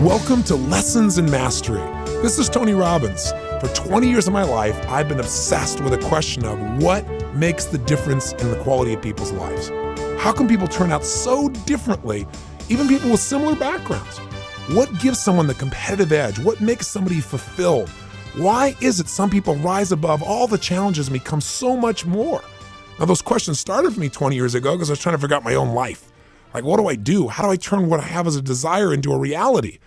Welcome to Lessons in Mastery. This is Tony Robbins. For 20 years of my life, I've been obsessed with a question of what makes the difference in the quality of people's lives. How can people turn out so differently, even people with similar backgrounds? What gives someone the competitive edge? What makes somebody fulfilled? Why is it some people rise above all the challenges and become so much more? Now, those questions started for me 20 years ago because I was trying to figure out my own life. Like, what do I do? How do I turn what I have as a desire into a reality?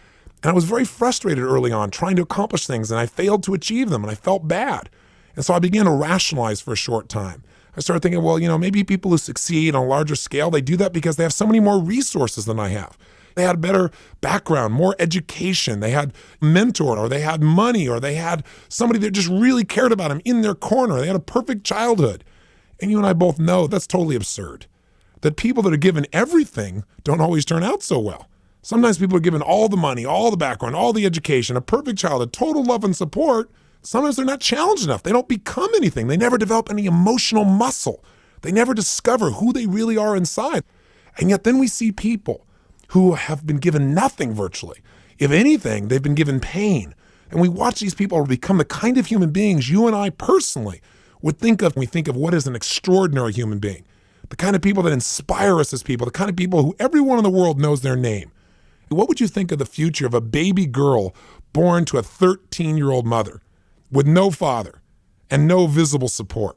And I was very frustrated early on trying to accomplish things, and I failed to achieve them, and I felt bad. And so I began to rationalize for a short time. I started thinking, well, maybe people who succeed on a larger scale, they do that because they have so many more resources than I have. They had a better background, more education, they had a mentor, or they had money, or they had somebody that just really cared about them in their corner. They had a perfect childhood. And you and I both know that's totally absurd. That people that are given everything don't always turn out so well. Sometimes people are given all the money, all the background, all the education, a perfect childhood, total love and support. Sometimes they're not challenged enough. They don't become anything. They never develop any emotional muscle. They never discover who they really are inside. And yet then we see people who have been given nothing virtually. If anything, they've been given pain. And we watch these people become the kind of human beings you and I personally would think of when we think of what is an extraordinary human being. The kind of people that inspire us as people, the kind of people who everyone in the world knows their name. What would you think of the future of a baby girl born to a 13-year-old mother with no father and no visible support?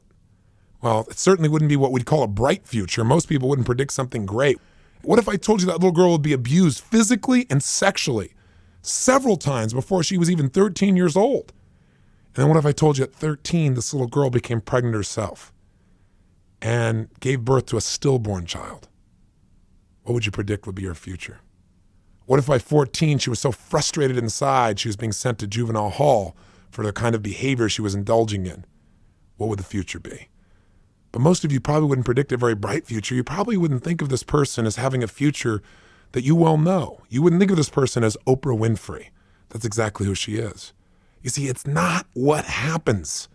Well, it certainly wouldn't be what we'd call a bright future. Most people wouldn't predict something great. What if I told you that little girl would be abused physically and sexually several times before she was even 13 years old? And then what if I told you at 13, this little girl became pregnant herself and gave birth to a stillborn child? What would you predict would be her future? What if by 14, she was so frustrated inside, she was being sent to juvenile hall for the kind of behavior she was indulging in? What would the future be? But most of you probably wouldn't predict a very bright future. You probably wouldn't think of this person as having a future that you well know. You wouldn't think of this person as Oprah Winfrey. That's exactly who she is. You see, it's not what happens.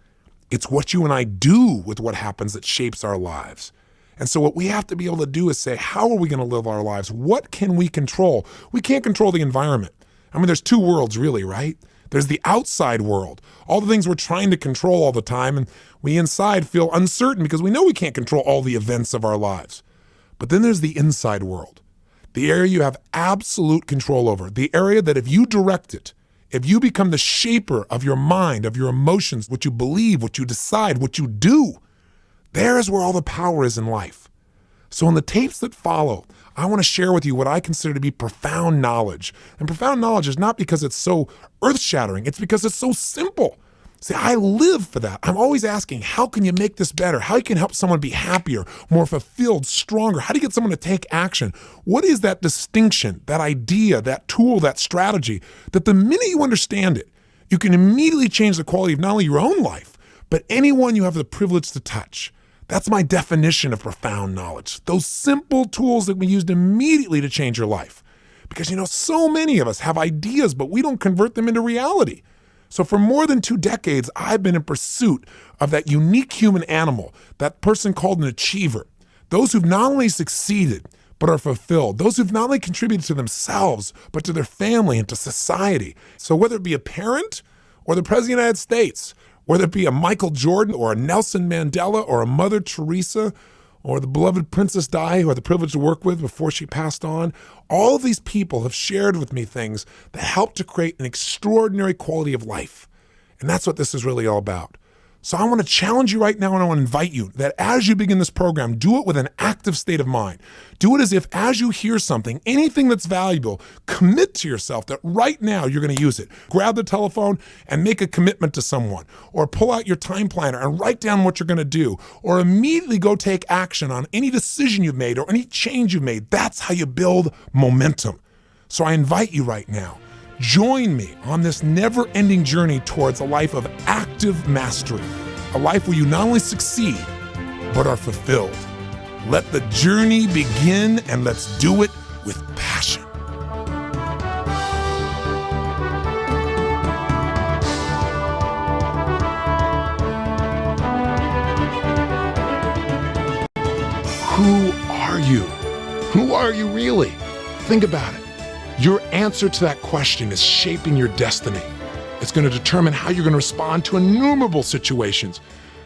It's what you and I do with what happens that shapes our lives. And so what we have to be able to do is say, how are we going to live our lives? What can we control? We can't control the environment. I mean, there's two worlds really, right? There's the outside world, all the things we're trying to control all the time, and we inside feel uncertain because we know we can't control all the events of our lives. But then there's the inside world, the area you have absolute control over, the area that if you direct it, if you become the shaper of your mind, of your emotions, what you believe, what you decide, what you do, there is where all the power is in life. So in the tapes that follow, I want to share with you what I consider to be profound knowledge. And profound knowledge is not because it's so earth-shattering, it's because it's so simple. See, I live for that. I'm always asking, how can you make this better? How you can help someone be happier, more fulfilled, stronger? How do you get someone to take action? What is that distinction, that idea, that tool, that strategy, that the minute you understand it, you can immediately change the quality of not only your own life, but anyone you have the privilege to touch? That's my definition of profound knowledge. Those simple tools that we used immediately to change your life. Because so many of us have ideas, but we don't convert them into reality. So for more than 2 decades, I've been in pursuit of that unique human animal, that person called an achiever. Those who've not only succeeded, but are fulfilled. Those who've not only contributed to themselves, but to their family and to society. So whether it be a parent or the President of the United States, whether it be a Michael Jordan or a Nelson Mandela or a Mother Teresa or the beloved Princess Di, who I had the privilege to work with before she passed on, all of these people have shared with me things that help to create an extraordinary quality of life. And that's what this is really all about. So I want to challenge you right now, and I want to invite you that as you begin this program, do it with an active state of mind. Do it as if as you hear something, anything that's valuable, commit to yourself that right now you're going to use it. Grab the telephone and make a commitment to someone, or pull out your time planner and write down what you're going to do, or immediately go take action on any decision you've made or any change you've made. That's how you build momentum. So I invite you right now. Join me on this never-ending journey towards a life of active mastery, a life where you not only succeed, but are fulfilled. Let the journey begin, and let's do it with passion. Who are you? Who are you really? Think about it. Your answer to that question is shaping your destiny. It's going to determine how you're going to respond to innumerable situations.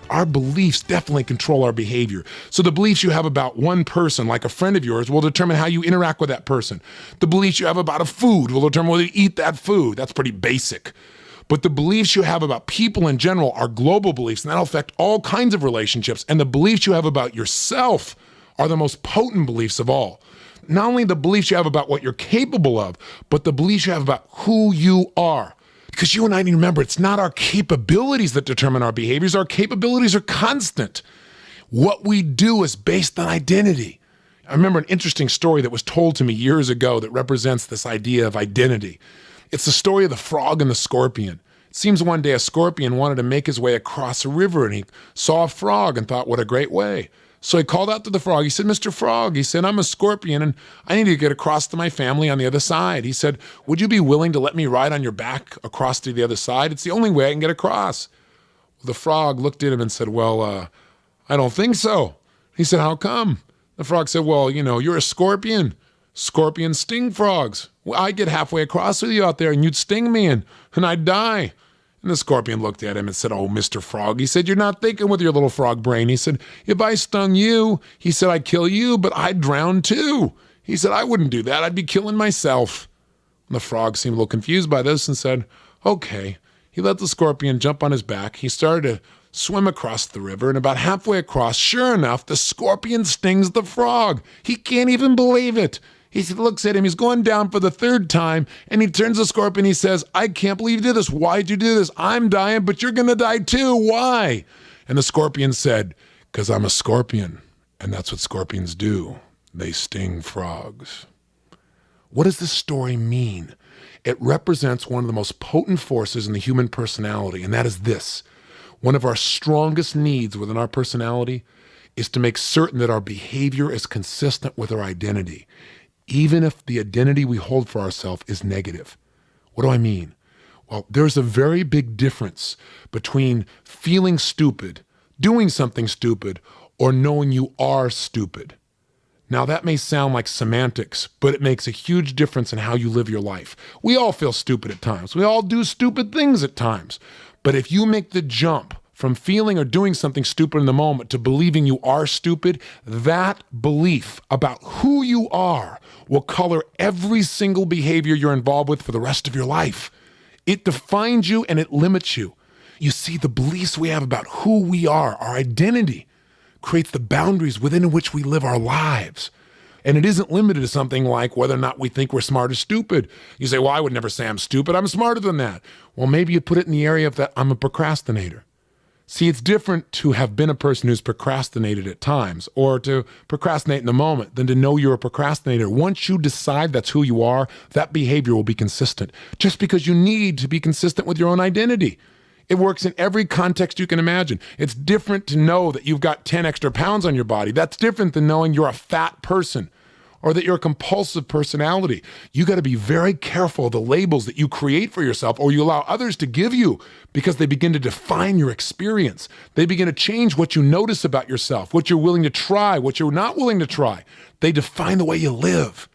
Our beliefs definitely control our behavior. So the beliefs you have about one person, like a friend of yours, will determine how you interact with that person. The beliefs you have about a food will determine whether you eat that food. That's pretty basic. But the beliefs you have about people in general are global beliefs, and that'll affect all kinds of relationships. And the beliefs you have about yourself are the most potent beliefs of all. Not only the beliefs you have about what you're capable of, but the beliefs you have about who you are. Because you and I need to remember, it's not our capabilities that determine our behaviors. Our capabilities are constant. What we do is based on identity. I remember an interesting story that was told to me years ago that represents this idea of identity. It's the story of the frog and the scorpion. It seems one day a scorpion wanted to make his way across a river, and he saw a frog and thought, what a great way. So he called out to the frog. He said, Mr. Frog, he said, I'm a scorpion and I need to get across to my family on the other side. He said, would you be willing to let me ride on your back across to the other side? It's the only way I can get across. The frog looked at him and said, well, I don't think so. He said, how come? The frog said, well, you're a scorpion. Scorpions sting frogs. Well, I'd get halfway across with you out there and you'd sting me and I'd die. And the scorpion looked at him and said, oh, Mr. Frog, he said, you're not thinking with your little frog brain. He said, if I stung you, he said, I'd kill you, but I'd drown too. He said, I wouldn't do that. I'd be killing myself. And the frog seemed a little confused by this and said, okay. He let the scorpion jump on his back. He started to swim across the river, and about halfway across, sure enough, the scorpion stings the frog. He can't even believe it. He looks at him, he's going down for the third time, and he turns to the scorpion, he says, I can't believe you did this. Why'd you do this? I'm dying, but you're going to die too. Why? And the scorpion said, because I'm a scorpion, and that's what scorpions do. They sting frogs. What does this story mean? It represents one of the most potent forces in the human personality, and that is this. One of our strongest needs within our personality is to make certain that our behavior is consistent with our identity, even if the identity we hold for ourselves is negative. What do I mean? Well, there's a very big difference between feeling stupid, doing something stupid, or knowing you are stupid. Now, that may sound like semantics, but it makes a huge difference in how you live your life. We all feel stupid at times. We all do stupid things at times. But if you make the jump from feeling or doing something stupid in the moment to believing you are stupid, that belief about who you are will color every single behavior you're involved with for the rest of your life. It defines you and it limits you. You see, the beliefs we have about who we are, our identity, creates the boundaries within which we live our lives. And it isn't limited to something like whether or not we think we're smart or stupid. You say, well, I would never say I'm stupid. I'm smarter than that. Well, maybe you put it in the area of that I'm a procrastinator. See, it's different to have been a person who's procrastinated at times or to procrastinate in the moment than to know you're a procrastinator. Once you decide that's who you are, that behavior will be consistent just because you need to be consistent with your own identity. It works in every context you can imagine. It's different to know that you've got 10 extra pounds on your body. That's different than knowing you're a fat person or that you're a compulsive personality. You got to be very careful of the labels that you create for yourself or you allow others to give you because they begin to define your experience. They begin to change what you notice about yourself, what you're willing to try, what you're not willing to try. They define the way you live.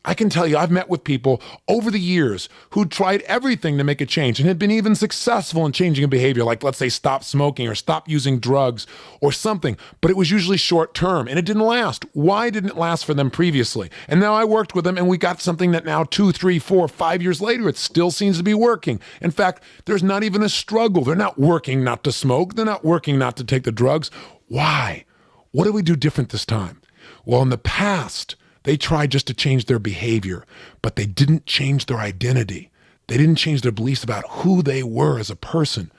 I can tell you, I've met with people over the years who tried everything to make a change and had been even successful in changing a behavior, like let's say stop smoking or stop using drugs or something, but it was usually short term and it didn't last. Why didn't it last for them previously? And now I worked with them and we got something that now 2, 3, 4, 5 years later, it still seems to be working. In fact, there's not even a struggle. They're not working not to smoke. They're not working not to take the drugs. Why? What do we do different this time? Well, in the past, they tried just to change their behavior, but they didn't change their identity. They didn't change their beliefs about who they were as a person.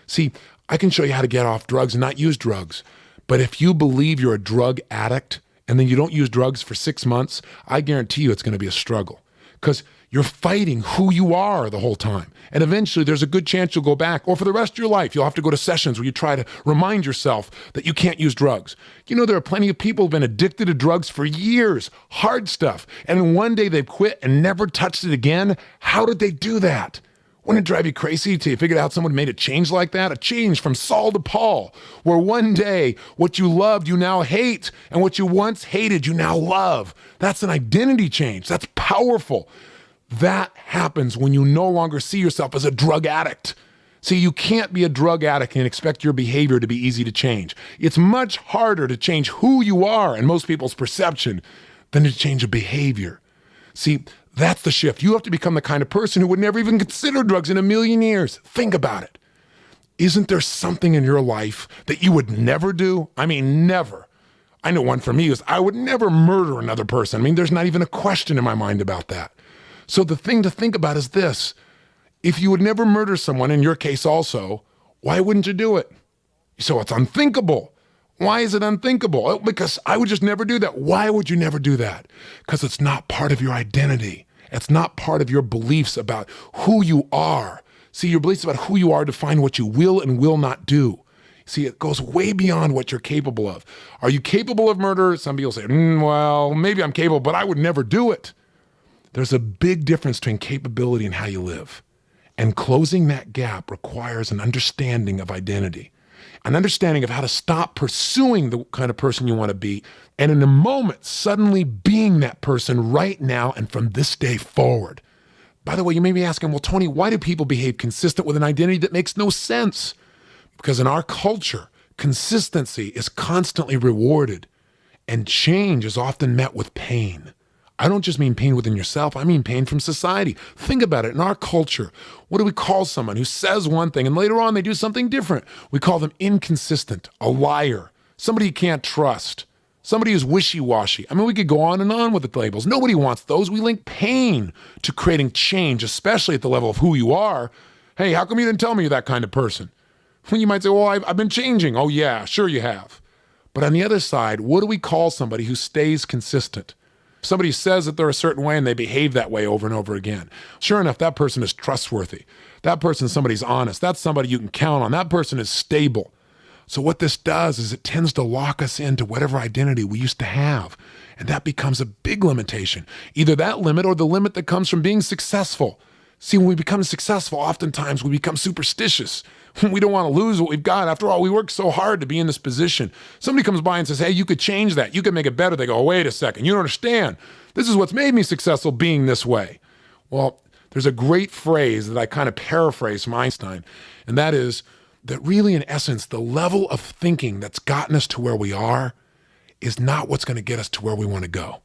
See, I can show you how to get off drugs and not use drugs, but if you believe you're a drug addict and then you don't use drugs for 6 months, I guarantee you it's going to be a struggle because you're fighting who you are the whole time. And eventually there's a good chance you'll go back, or for the rest of your life, you'll have to go to sessions where you try to remind yourself that you can't use drugs. You know, there are plenty of people who've been addicted to drugs for years, hard stuff, and one day they've quit and never touched it again. How did they do that? Wouldn't it drive you crazy till you figured out someone made a change like that? A change from Saul to Paul, where one day what you loved you now hate, and what you once hated you now love. That's an identity change. That's powerful. That happens when you no longer see yourself as a drug addict. See, you can't be a drug addict and expect your behavior to be easy to change. It's much harder to change who you are in most people's perception than to change a behavior. See, that's the shift. You have to become the kind of person who would never even consider drugs in a million years. Think about it. Isn't there something in your life that you would never do? I mean, never. I know one for me is I would never murder another person. I mean, there's not even a question in my mind about that. So the thing to think about is this. If you would never murder someone, in your case also, why wouldn't you do it? So it's unthinkable. Why is it unthinkable? Oh, because I would just never do that. Why would you never do that? Because it's not part of your identity. It's not part of your beliefs about who you are. See, your beliefs about who you are define what you will and will not do. See, it goes way beyond what you're capable of. Are you capable of murder? Some people say, well, maybe I'm capable, but I would never do it. There's a big difference between capability and how you live. And closing that gap requires an understanding of identity, an understanding of how to stop pursuing the kind of person you want to be, and in a moment, suddenly being that person right now and from this day forward. By the way, you may be asking, well, Tony, why do people behave consistent with an identity that makes no sense? Because in our culture, consistency is constantly rewarded, and change is often met with pain. I don't just mean pain within yourself, I mean pain from society. Think about it. In our culture, what do we call someone who says one thing and later on they do something different? We call them inconsistent, a liar, somebody you can't trust, somebody who's wishy-washy. I mean, we could go on and on with the labels. Nobody wants those. We link pain to creating change, especially at the level of who you are. Hey, how come you didn't tell me you're that kind of person? When you might say, well, I've been changing. Oh yeah, sure you have. But on the other side, what do we call somebody who stays consistent? Somebody says that they're a certain way and they behave that way over and over again. Sure enough, that person is trustworthy. That person is somebody's honest. That's somebody you can count on. That person is stable. So what this does is it tends to lock us into whatever identity we used to have. And that becomes a big limitation. Either that limit or the limit that comes from being successful. See, when we become successful, oftentimes we become superstitious. We don't want to lose what we've got. After all, we worked so hard to be in this position. Somebody comes by and says, hey, you could change that. You could make it better. They go, oh, wait a second. You don't understand. This is what's made me successful, being this way. Well, there's a great phrase that I kind of paraphrase from Einstein, and that is that really, in essence, the level of thinking that's gotten us to where we are is not what's going to get us to where we want to go.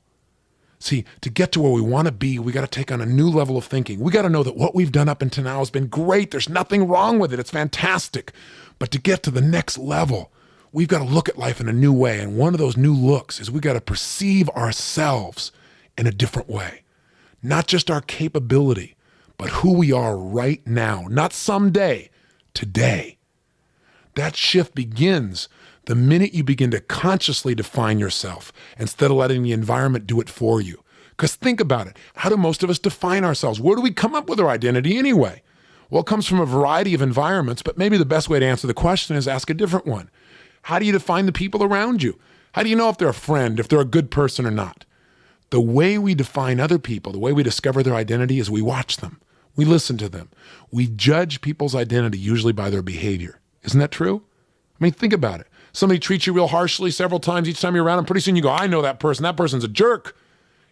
See, to get to where we want to be, we got to take on a new level of thinking. We got to know that what we've done up until now has been great. There's nothing wrong with it. It's fantastic. But to get to the next level, we've got to look at life in a new way. And one of those new looks is we got to perceive ourselves in a different way. Not just our capability, but who we are right now. Not someday, today. That shift begins the minute you begin to consciously define yourself instead of letting the environment do it for you. Because think about it. How do most of us define ourselves? Where do we come up with our identity anyway? Well, it comes from a variety of environments, but maybe the best way to answer the question is ask a different one. How do you define the people around you? How do you know if they're a friend, if they're a good person or not? The way we define other people, the way we discover their identity is we watch them. We listen to them. We judge people's identity usually by their behavior. Isn't that true? I mean, think about it. Somebody treats you real harshly several times each time you're around them. Pretty soon you go, I know that person. That person's a jerk.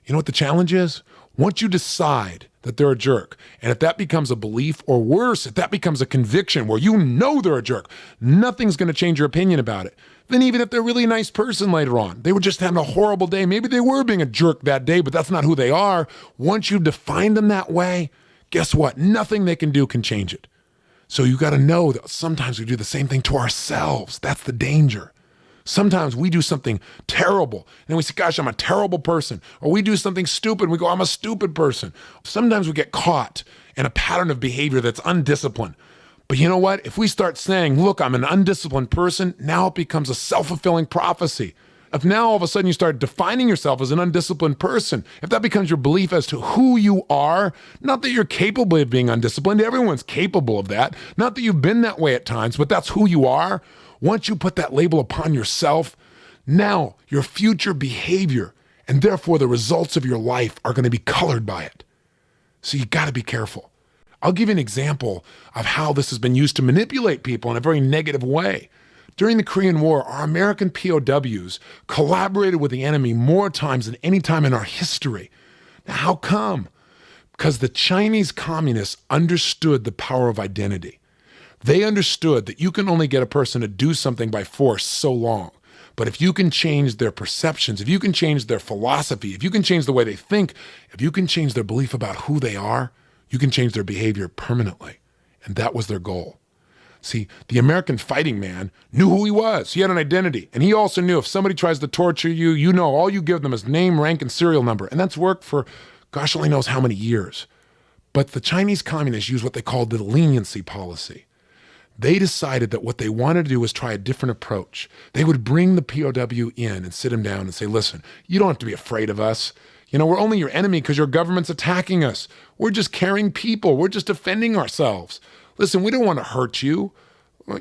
You know what the challenge is? Once you decide that they're a jerk, and if that becomes a belief, or worse, if that becomes a conviction where you know they're a jerk, nothing's going to change your opinion about it. Then even if they're really a nice person later on, they were just having a horrible day. Maybe they were being a jerk that day, but that's not who they are. Once you've defined them that way, guess what? Nothing they can do can change it. So you got to know that sometimes we do the same thing to ourselves. That's the danger. Sometimes we do something terrible and we say, gosh, I'm a terrible person. Or we do something stupid and we go, I'm a stupid person. Sometimes we get caught in a pattern of behavior that's undisciplined. But you know what? If we start saying, look, I'm an undisciplined person, now it becomes a self-fulfilling prophecy. If now all of a sudden you start defining yourself as an undisciplined person, if that becomes your belief as to who you are, not that you're capable of being undisciplined, everyone's capable of that, not that you've been that way at times, but that's who you are. Once you put that label upon yourself, now your future behavior and therefore the results of your life are going to be colored by it. So you got to be careful. I'll give you an example of how this has been used to manipulate people in a very negative way. During the Korean War, our American POWs collaborated with the enemy more times than any time in our history. Now, how come? Because the Chinese communists understood the power of identity. They understood that you can only get a person to do something by force so long. But if you can change their perceptions, if you can change their philosophy, if you can change the way they think, if you can change their belief about who they are, you can change their behavior permanently. And that was their goal. See, the American fighting man knew who he was. He had an identity. And he also knew if somebody tries to torture you, you know, all you give them is name, rank, and serial number. And that's worked for gosh only knows how many years. But the Chinese communists used what they called the leniency policy. They decided that what they wanted to do was try a different approach. They would bring the POW in and sit him down and say, listen, you don't have to be afraid of us. You know, we're only your enemy because your government's attacking us. We're just caring people. We're just defending ourselves. Listen, we don't want to hurt you.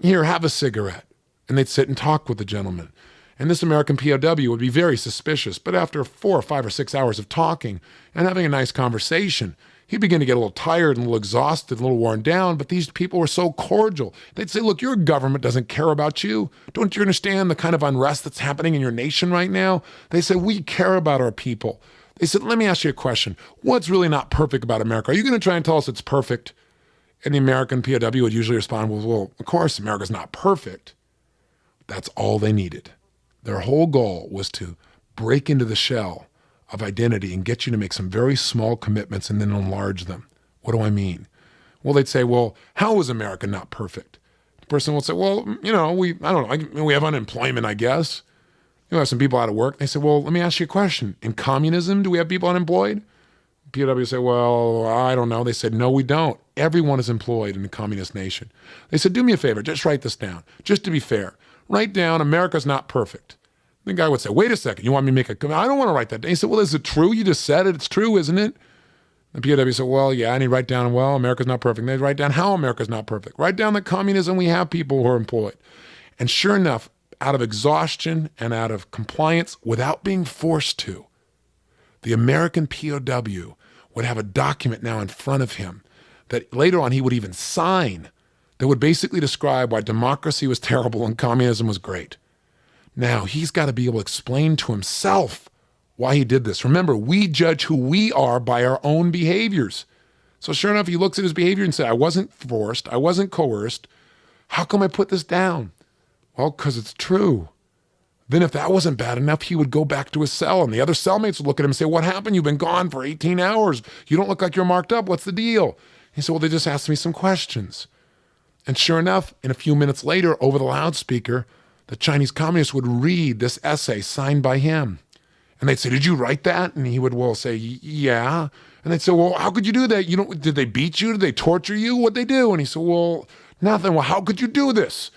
Here, have a cigarette. And they'd sit and talk with the gentleman. And this American POW would be very suspicious. But after 4 or 5 or 6 hours of talking and having a nice conversation, he'd begin to get a little tired and a little exhausted, a little worn down. But these people were so cordial. They'd say, look, your government doesn't care about you. Don't you understand the kind of unrest that's happening in your nation right now? They said, we care about our people. They said, let me ask you a question. What's really not perfect about America? Are you going to try and tell us it's perfect? And the American POW would usually respond, well, of course, America's not perfect. That's all they needed. Their whole goal was to break into the shell of identity and get you to make some very small commitments and then enlarge them. What do I mean? Well, they'd say, well, how is America not perfect? The person will say, well, you know, we have unemployment, I guess. You know, have some people out of work. They say, well, let me ask you a question. In communism, do we have people unemployed? POW say, well, I don't know. They said, no, we don't. Everyone is employed in a communist nation. They said, do me a favor, just write this down. Just to be fair, write down America's not perfect. The guy would say, wait a second, you want me to make a comment? I don't want to write that down. He said, well, is it true? You just said it. It's true, isn't it? The POW said, well, yeah, and he'd write down, well, America's not perfect. And they'd write down how America's not perfect. Write down that communism, we have people who are employed. And sure enough, out of exhaustion and out of compliance, without being forced to, the American POW would have a document now in front of him that later on he would even sign that would basically describe why democracy was terrible and communism was great. Now, he's got to be able to explain to himself why he did this. Remember, we judge who we are by our own behaviors. So sure enough, he looks at his behavior and says, I wasn't forced, I wasn't coerced. How come I put this down? Well, because it's true. Then if that wasn't bad enough, he would go back to his cell and the other cellmates would look at him and say, what happened? You've been gone for 18 hours. You don't look like you're marked up. What's the deal? He said, well, they just asked me some questions. And sure enough, in a few minutes later, over the loudspeaker, the Chinese communists would read this essay signed by him. And they'd say, did you write that? And he would, well, say, yeah. And they'd say, well, how could you do that? Did they beat you? Did they torture you? What'd they do? And he said, well, nothing. Well, how could you do this?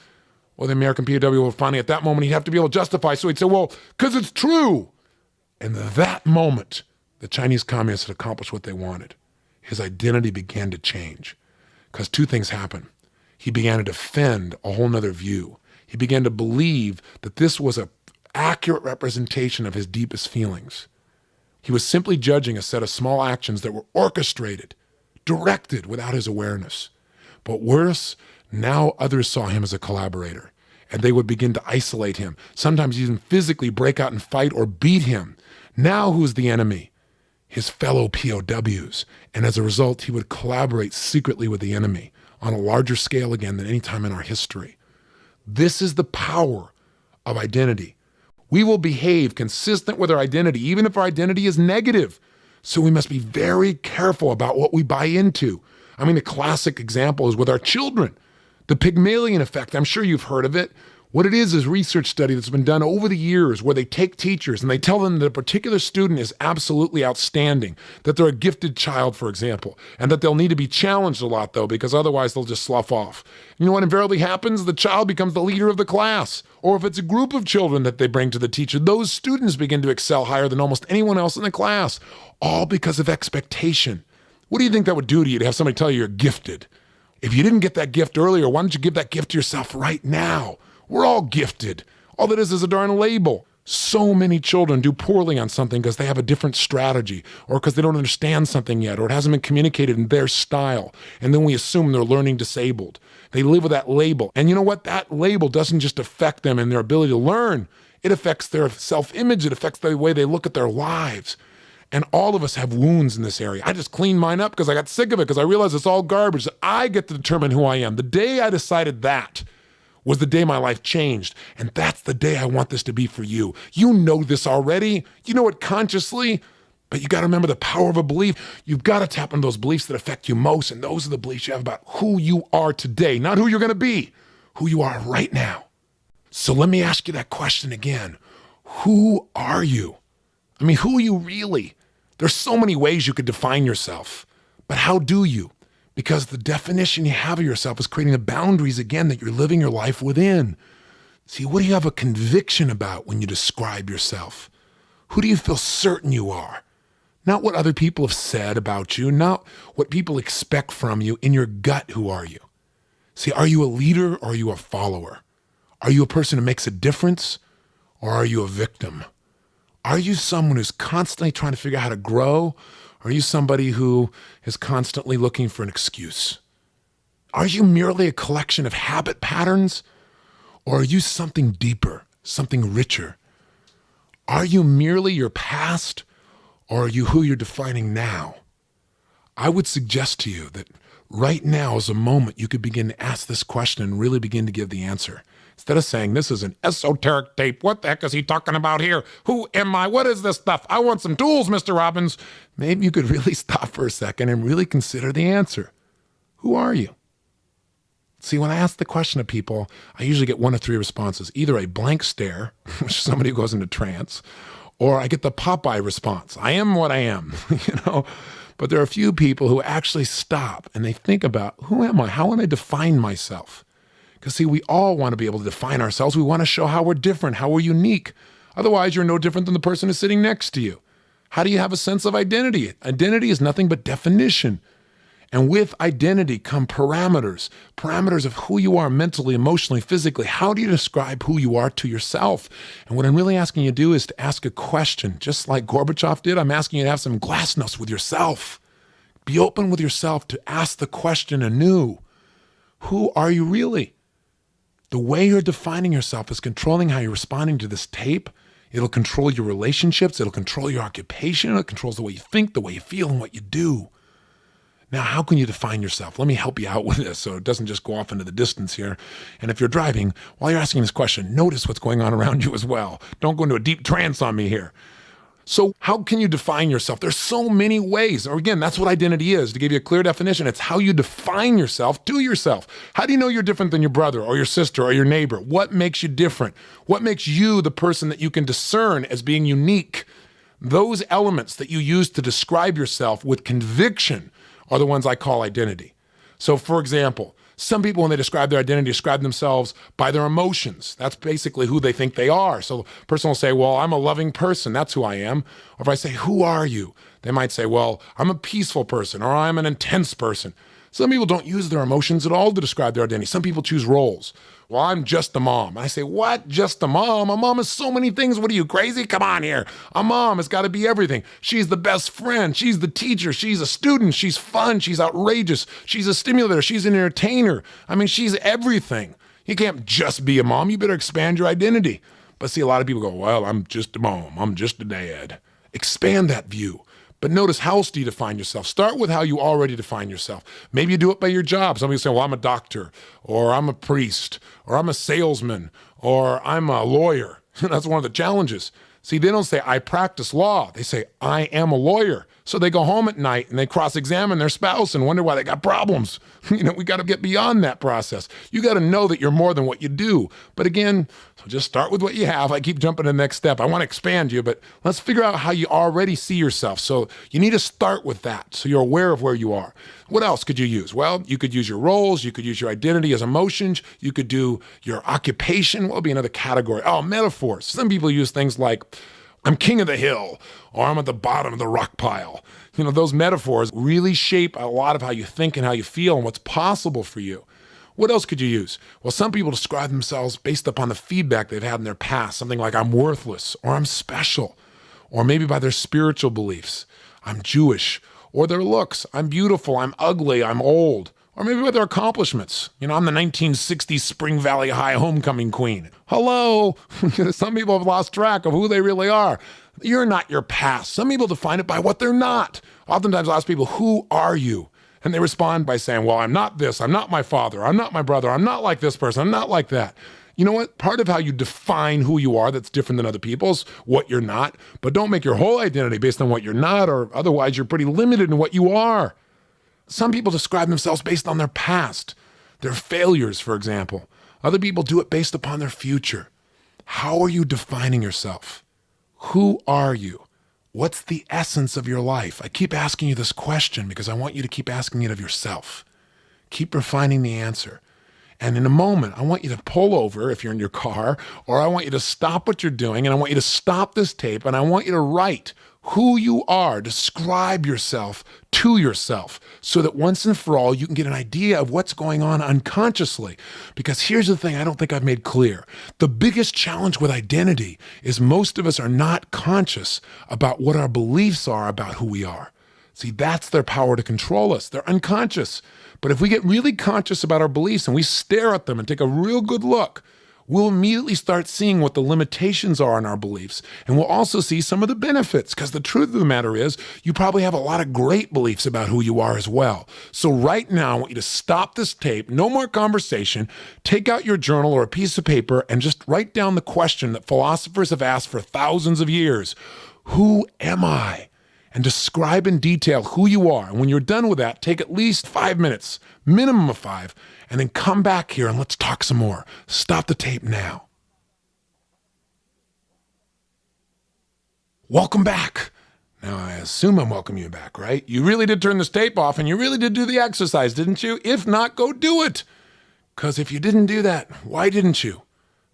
Well, the American POW would finally, at that moment, he'd have to be able to justify. So he'd say, well, because it's true. And that moment, the Chinese communists had accomplished what they wanted. His identity began to change. Because two things happened. He began to defend a whole nother view. He began to believe that this was an accurate representation of his deepest feelings. He was simply judging a set of small actions that were orchestrated, directed without his awareness. But worse, now others saw him as a collaborator, and they would begin to isolate him, sometimes even physically break out and fight or beat him. Now who's the enemy? His fellow POWs. And as a result, he would collaborate secretly with the enemy on a larger scale again than any time in our history. This is the power of identity. We will behave consistent with our identity, even if our identity is negative. So we must be very careful about what we buy into. I mean, the classic example is with our children. The Pygmalion effect, I'm sure you've heard of it. What it is research study that's been done over the years where they take teachers and they tell them that a particular student is absolutely outstanding, that they're a gifted child, for example, and that they'll need to be challenged a lot, though, because otherwise they'll just slough off. You know what invariably happens? The child becomes the leader of the class. Or if it's a group of children that they bring to the teacher, those students begin to excel higher than almost anyone else in the class, all because of expectation. What do you think that would do to you to have somebody tell you you're gifted? If you didn't get that gift earlier, why don't you give that gift to yourself right now? We're all gifted. All that is a darn label. So many children do poorly on something because they have a different strategy or because they don't understand something yet or it hasn't been communicated in their style. And then we assume they're learning disabled. They live with that label. And you know what? That label doesn't just affect them in their ability to learn. It affects their self-image. It affects the way they look at their lives. And all of us have wounds in this area. I just cleaned mine up because I got sick of it, because I realized it's all garbage. I get to determine who I am. The day I decided that was the day my life changed. And that's the day I want this to be for you. You know this already. You know it consciously, but you got to remember the power of a belief. You've got to tap into those beliefs that affect you most. And those are the beliefs you have about who you are today, not who you're going to be, who you are right now. So let me ask you that question again. Who are you? I mean, who are you really? There's so many ways you could define yourself, but how do you? Because the definition you have of yourself is creating the boundaries, again, that you're living your life within. See, what do you have a conviction about when you describe yourself? Who do you feel certain you are? Not what other people have said about you, not what people expect from you. In your gut, who are you? See, are you a leader or are you a follower? Are you a person who makes a difference or are you a victim? Are you someone who's constantly trying to figure out how to grow? Or are you somebody who is constantly looking for an excuse? Are you merely a collection of habit patterns? Or are you something deeper, something richer? Are you merely your past? Or are you who you're defining now? I would suggest to you that right now is a moment you could begin to ask this question and really begin to give the answer. Instead of saying, this is an esoteric tape, what the heck is he talking about here? Who am I? What is this stuff? I want some tools, Mr. Robbins. Maybe you could really stop for a second and really consider the answer. Who are you? See, when I ask the question of people, I usually get one of three responses. Either a blank stare, which is somebody who goes into trance, or I get the Popeye response. I am what I am, But there are a few people who actually stop and they think about, who am I? How would I define myself? Because see, we all want to be able to define ourselves. We want to show how we're different, how we're unique. Otherwise, you're no different than the person who's sitting next to you. How do you have a sense of identity? Identity is nothing but definition. And with identity come parameters of who you are mentally, emotionally, physically. How do you describe who you are to yourself? And what I'm really asking you to do is to ask a question, just like Gorbachev did. I'm asking you to have some glasnost with yourself. Be open with yourself to ask the question anew. Who are you really? The way you're defining yourself is controlling how you're responding to this tape. It'll control your relationships. It'll control your occupation. It controls the way you think, the way you feel, and what you do. Now, how can you define yourself? Let me help you out with this so it doesn't just go off into the distance here. And if you're driving, while you're asking this question, notice what's going on around you as well. Don't go into a deep trance on me here. So how can you define yourself? There's so many ways. Or again, that's what identity is. To give you a clear definition, it's how you define yourself to yourself. How do you know you're different than your brother or your sister or your neighbor? What makes you different? What makes you the person that you can discern as being unique? Those elements that you use to describe yourself with conviction are the ones I call identity. So for example, some people, when they describe their identity, describe themselves by their emotions. That's basically who they think they are. So a person will say, well, I'm a loving person. That's who I am. Or if I say, who are you? They might say, well, I'm a peaceful person, or I'm an intense person. Some people don't use their emotions at all to describe their identity. Some people choose roles. Well, I'm just a mom. And I say, what? Just a mom? A mom is so many things. What are you, crazy? Come on here. A mom has got to be everything. She's the best friend. She's the teacher. She's a student. She's fun. She's outrageous. She's a stimulator. She's an entertainer. I mean, she's everything. You can't just be a mom. You better expand your identity. But see, a lot of people go, well, I'm just a mom. I'm just a dad. Expand that view. But notice, how else do you define yourself? Start with how you already define yourself. Maybe you do it by your job. Somebody will say, well, I'm a doctor, or I'm a priest, or I'm a salesman, or I'm a lawyer. That's one of the challenges. See, they don't say, I practice law. They say, I am a lawyer. So they go home at night and they cross-examine their spouse and wonder why they got problems. We got to get beyond that process. You got to know that you're more than what you do. But again, so just start with what you have. I keep jumping to the next step. I want to expand you, but let's figure out how you already see yourself. So you need to start with that so you're aware of where you are. What else could you use? Well, you could use your roles. You could use your identity as emotions. You could do your occupation. What would be another category? Oh, metaphors. Some people use things like, I'm king of the hill, or I'm at the bottom of the rock pile. Those metaphors really shape a lot of how you think and how you feel and what's possible for you. What else could you use? Well, some people describe themselves based upon the feedback they've had in their past, something like I'm worthless, or I'm special, or maybe by their spiritual beliefs, I'm Jewish, or their looks, I'm beautiful, I'm ugly, I'm old, Or maybe with their accomplishments. I'm the 1960s Spring Valley High homecoming queen. Hello. Some people have lost track of who they really are. You're not your past. Some people define it by what they're not. Oftentimes I ask people, who are you? And they respond by saying, well, I'm not this. I'm not my father. I'm not my brother. I'm not like this person. I'm not like that. You know what? Part of how you define who you are that's different than other people's, what you're not. But don't make your whole identity based on what you're not, or otherwise you're pretty limited in what you are. Some people describe themselves based on their past, their failures, for example. Other people do it based upon their future. How are you defining yourself? Who are you? What's the essence of your life? I keep asking you this question because I want you to keep asking it of yourself. Keep refining the answer. And in a moment, I want you to pull over if you're in your car, or I want you to stop what you're doing, and I want you to stop this tape, and I want you to write who you are. Describe yourself to yourself so that once and for all, you can get an idea of what's going on unconsciously. Because here's the thing I don't think I've made clear. The biggest challenge with identity is most of us are not conscious about what our beliefs are about who we are. See, that's their power to control us. They're unconscious. But if we get really conscious about our beliefs and we stare at them and take a real good look, we'll immediately start seeing what the limitations are in our beliefs. And we'll also see some of the benefits, because the truth of the matter is you probably have a lot of great beliefs about who you are as well. So right now, I want you to stop this tape, no more conversation, take out your journal or a piece of paper and just write down the question that philosophers have asked for thousands of years. Who am I? And describe in detail who you are. And when you're done with that, take at least 5 minutes, minimum of 5, and then come back here and let's talk some more. Stop the tape now. Welcome back. Now, I assume I'm welcoming you back, right? You really did turn this tape off and you really did do the exercise, didn't you? If not, go do it. Because if you didn't do that, why didn't you?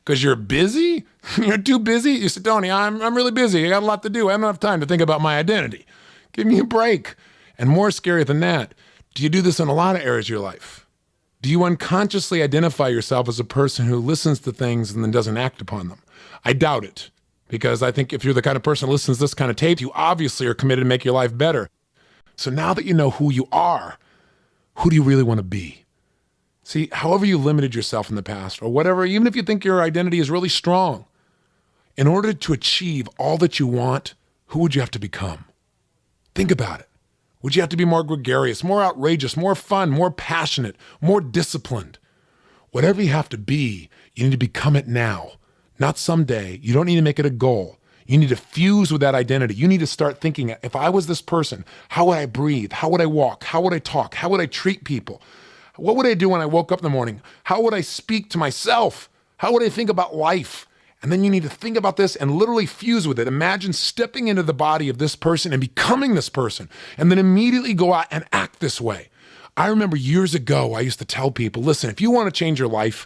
Because you're busy? You're too busy? You said, Tony, I'm really busy. I got a lot to do. I don't have time to think about my identity. Give me a break. And more scary than that, do you do this in a lot of areas of your life? Do you unconsciously identify yourself as a person who listens to things and then doesn't act upon them? I doubt it, because I think if you're the kind of person who listens to this kind of tape, you obviously are committed to make your life better. So now that you know who you are, who do you really want to be? See, however you limited yourself in the past or whatever, even if you think your identity is really strong, in order to achieve all that you want, who would you have to become? Think about it. Would you have to be more gregarious, more outrageous, more fun, more passionate, more disciplined? Whatever you have to be, you need to become it now, not someday. You don't need to make it a goal. You need to fuse with that identity. You need to start thinking, if I was this person, how would I breathe? How would I walk? How would I talk? How would I treat people? What would I do when I woke up in the morning? How would I speak to myself? How would I think about life? And then you need to think about this and literally fuse with it. Imagine stepping into the body of this person and becoming this person, and then immediately go out and act this way. I remember years ago, I used to tell people, listen, if you want to change your life,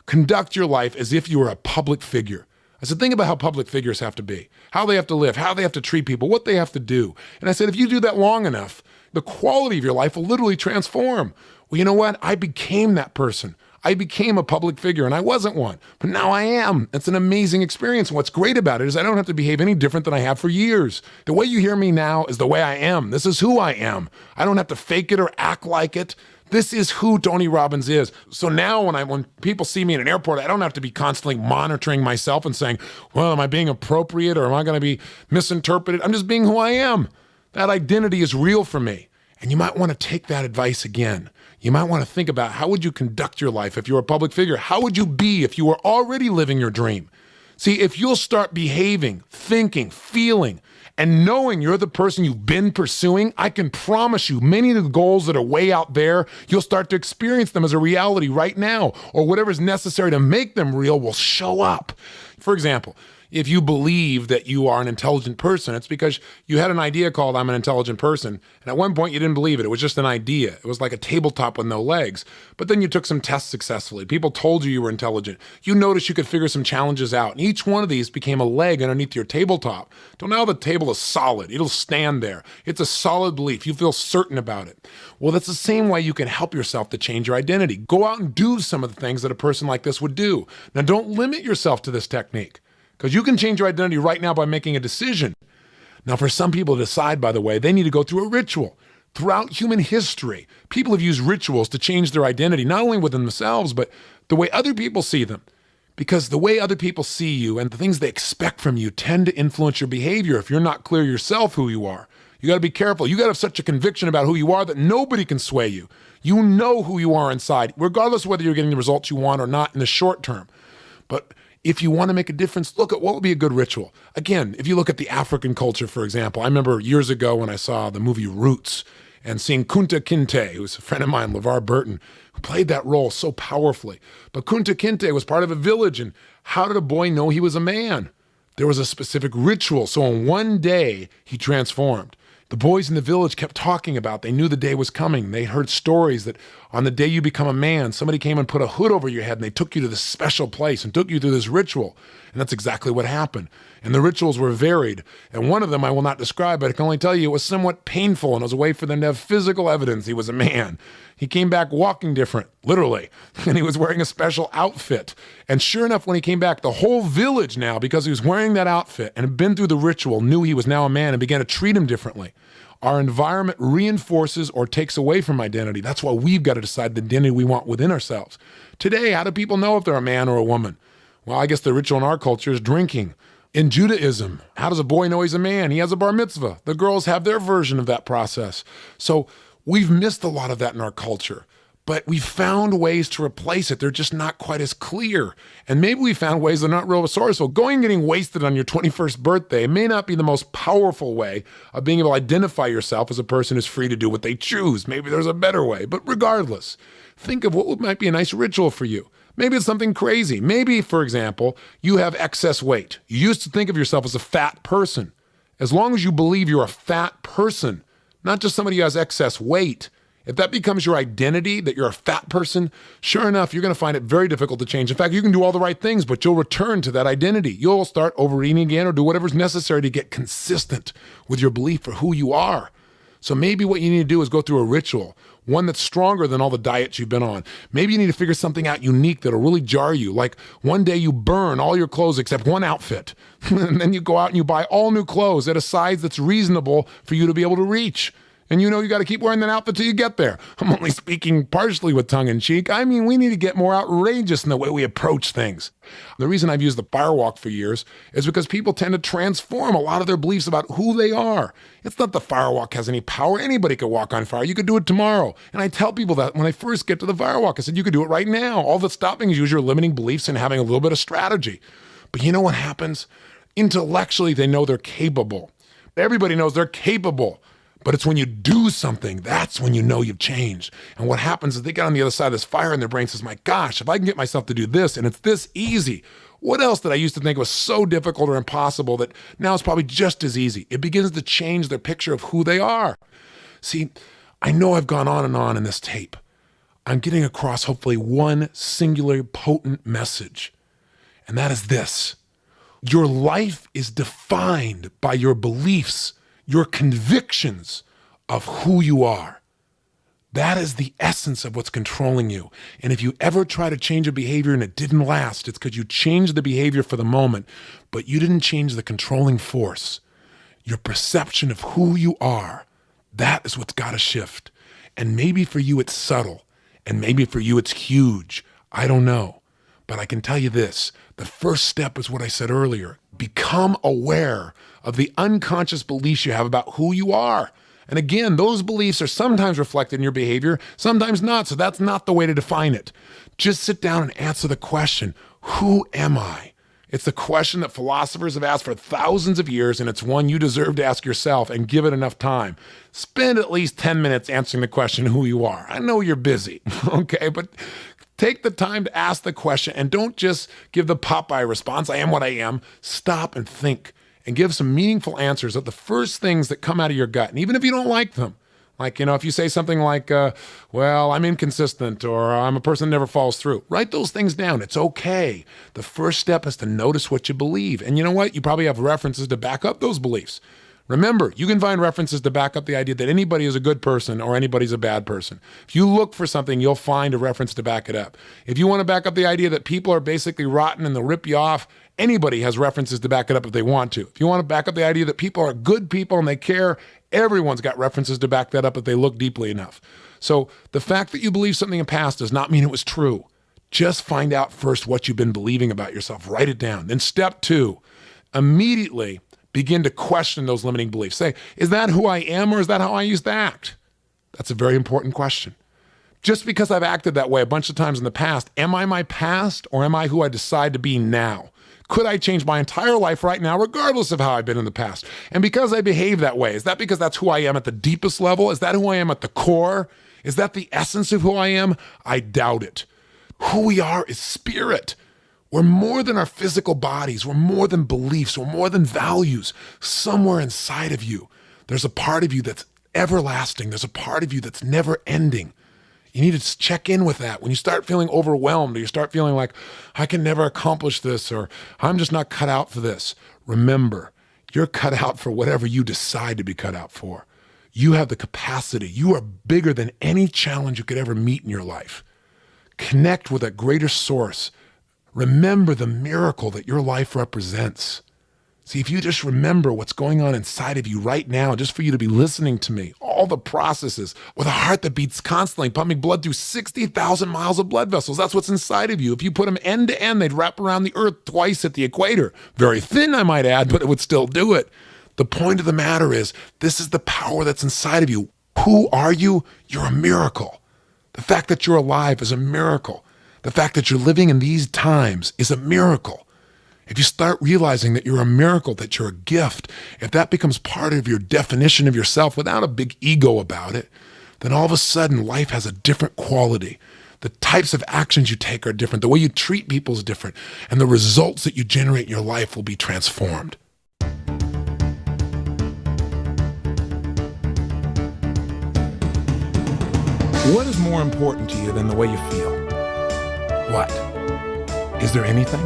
conduct your life as if you were a public figure. I said, think about how public figures have to be, how they have to live, how they have to treat people, what they have to do. And I said, if you do that long enough, the quality of your life will literally transform. Well, you know what? I became that person. I became a public figure, and I wasn't one, but now I am. It's an amazing experience. And what's great about it is I don't have to behave any different than I have for years. The way you hear me now is the way I am. This is who I am. I don't have to fake it or act like it. This is who Tony Robbins is. So now when people see me in an airport, I don't have to be constantly monitoring myself and saying, well, am I being appropriate or am I going to be misinterpreted? I'm just being who I am. That identity is real for me. And you might want to take that advice again. You might want to think about, how would you conduct your life if you were a public figure? How would you be if you were already living your dream? See, if you'll start behaving, thinking, feeling, and knowing you're the person you've been pursuing, I can promise you many of the goals that are way out there, you'll start to experience them as a reality right now, or whatever's necessary to make them real will show up. For example, if you believe that you are an intelligent person, it's because you had an idea called I'm an intelligent person. And at one point you didn't believe it. It was just an idea. It was like a tabletop with no legs. But then you took some tests successfully. People told you were intelligent. You noticed you could figure some challenges out. And each one of these became a leg underneath your tabletop. Till now the table is solid. It'll stand there. It's a solid belief. You feel certain about it. Well, that's the same way you can help yourself to change your identity. Go out and do some of the things that a person like this would do. Now, don't limit yourself to this technique, because you can change your identity right now by making a decision. Now, for some people to decide, by the way, they need to go through a ritual. Throughout human history, people have used rituals to change their identity, not only within themselves, but the way other people see them. Because the way other people see you and the things they expect from you tend to influence your behavior if you're not clear yourself who you are. You got to be careful. You got to have such a conviction about who you are that nobody can sway you. You know who you are inside, regardless of whether you're getting the results you want or not in the short term. But if you want to make a difference, look at what would be a good ritual. Again, if you look at the African culture, for example, I remember years ago when I saw the movie Roots and seeing Kunta Kinte, who's a friend of mine, LeVar Burton, who played that role so powerfully. But Kunta Kinte was part of a village, and how did a boy know he was a man? There was a specific ritual, so in one day, he transformed. The boys in the village kept talking about, they knew the day was coming. They heard stories that on the day you become a man, somebody came and put a hood over your head and they took you to this special place and took you through this ritual. And that's exactly what happened. And the rituals were varied. And one of them I will not describe, but I can only tell you it was somewhat painful, and it was a way for them to have physical evidence he was a man. He came back walking different, literally, and he was wearing a special outfit. And sure enough, when he came back, the whole village now, because he was wearing that outfit and had been through the ritual, knew he was now a man and began to treat him differently. Our environment reinforces or takes away from identity. That's why we've got to decide the identity we want within ourselves. Today, how do people know if they're a man or a woman? Well, I guess the ritual in our culture is drinking. In Judaism, how does a boy know he's a man? He has a bar mitzvah. The girls have their version of that process. So we've missed a lot of that in our culture, but we've found ways to replace it. They're just not quite as clear. And maybe we found ways that are not real resourceful. Going and getting wasted on your 21st birthday may not be the most powerful way of being able to identify yourself as a person who's free to do what they choose. Maybe there's a better way, but regardless, think of what might be a nice ritual for you. Maybe it's something crazy. Maybe, for example, you have excess weight. You used to think of yourself as a fat person. As long as you believe you're a fat person, not just somebody who has excess weight, if that becomes your identity, that you're a fat person, sure enough, you're going to find it very difficult to change. In fact, you can do all the right things, but you'll return to that identity. You'll start overeating again or do whatever's necessary to get consistent with your belief for who you are. So maybe what you need to do is go through a ritual, one that's stronger than all the diets you've been on. Maybe you need to figure something out unique that'll really jar you. Like one day you burn all your clothes except one outfit. And then you go out and you buy all new clothes at a size that's reasonable for you to be able to reach. And you know you got to keep wearing that outfit till you get there. I'm only speaking partially with tongue in cheek. I mean, we need to get more outrageous in the way we approach things. The reason I've used the firewalk for years is because people tend to transform a lot of their beliefs about who they are. It's not the firewalk has any power. Anybody could walk on fire. You could do it tomorrow. And I tell people that when they first get to the firewalk, I said, you could do it right now. All that's stopping is your limiting beliefs and having a little bit of strategy. But you know what happens? Intellectually, they know they're capable. Everybody knows they're capable. But it's when you do something, that's when you know you've changed. And what happens is they get on the other side of this fire and their brain says, my gosh, if I can get myself to do this and it's this easy, what else did I used to think was so difficult or impossible that now it's probably just as easy? It begins to change their picture of who they are. See, I know I've gone on and on in this tape. I'm getting across hopefully one singular potent message. And that is this. Your life is defined by your beliefs, your convictions of who you are. That is the essence of what's controlling you. And if you ever try to change a behavior and it didn't last, it's because you changed the behavior for the moment, but you didn't change the controlling force. Your perception of who you are, that is what's got to shift. And maybe for you it's subtle, and maybe for you it's huge. I don't know. But I can tell you this, the first step is what I said earlier. Become aware of the unconscious beliefs you have about who you are. And again, those beliefs are sometimes reflected in your behavior, sometimes not. So that's not the way to define it. Just sit down and answer the question, who am I? It's the question that philosophers have asked for thousands of years, and it's one you deserve to ask yourself and give it enough time. Spend at least 10 minutes answering the question, who you are. I know you're busy, okay, but take the time to ask the question and don't just give the Popeye response, I am what I am. Stop and think and give some meaningful answers of the first things that come out of your gut. And even if you don't like them, like, if you say something like, well, I'm inconsistent or I'm a person that never falls through, write those things down. It's okay. The first step is to notice what you believe. And you know what? You probably have references to back up those beliefs. Remember, you can find references to back up the idea that anybody is a good person or anybody's a bad person. If you look for something, you'll find a reference to back it up. If you want to back up the idea that people are basically rotten and they'll rip you off, Anybody has references to back it up if they want to. If you want to back up the idea that people are good people and they care, everyone's got references to back that up if they look deeply enough. So the fact that you believe something in the past does not mean it was true. Just find out first what you've been believing about yourself. Write it down. Then step 2, immediately begin to question those limiting beliefs. Say, is that who I am or is that how I used to act? That's a very important question. Just because I've acted that way a bunch of times in the past, am I my past or am I who I decide to be now? Could I change my entire life right now, regardless of how I've been in the past? And because I behave that way, is that because that's who I am at the deepest level? Is that who I am at the core? Is that the essence of who I am? I doubt it. Who we are is spirit. We're more than our physical bodies. We're more than beliefs. We're more than values. Somewhere inside of you, there's a part of you that's everlasting. There's a part of you that's never ending. You need to check in with that. When you start feeling overwhelmed or you start feeling like, I can never accomplish this or I'm just not cut out for this, remember, you're cut out for whatever you decide to be cut out for. You have the capacity. You are bigger than any challenge you could ever meet in your life. Connect with a greater source. Remember the miracle that your life represents. See, if you just remember what's going on inside of you right now, just for you to be listening to me, all the processes with a heart that beats constantly, pumping blood through 60,000 miles of blood vessels, that's what's inside of you. If you put them end to end, they'd wrap around the earth twice at the equator. Very thin, I might add, but it would still do it. The point of the matter is, this is the power that's inside of you. Who are you? You're a miracle. The fact that you're alive is a miracle. The fact that you're living in these times is a miracle. If you start realizing that you're a miracle, that you're a gift, if that becomes part of your definition of yourself without a big ego about it, then all of a sudden life has a different quality. The types of actions you take are different. The way you treat people is different. And the results that you generate in your life will be transformed. What is more important to you than the way you feel? What? Is there anything?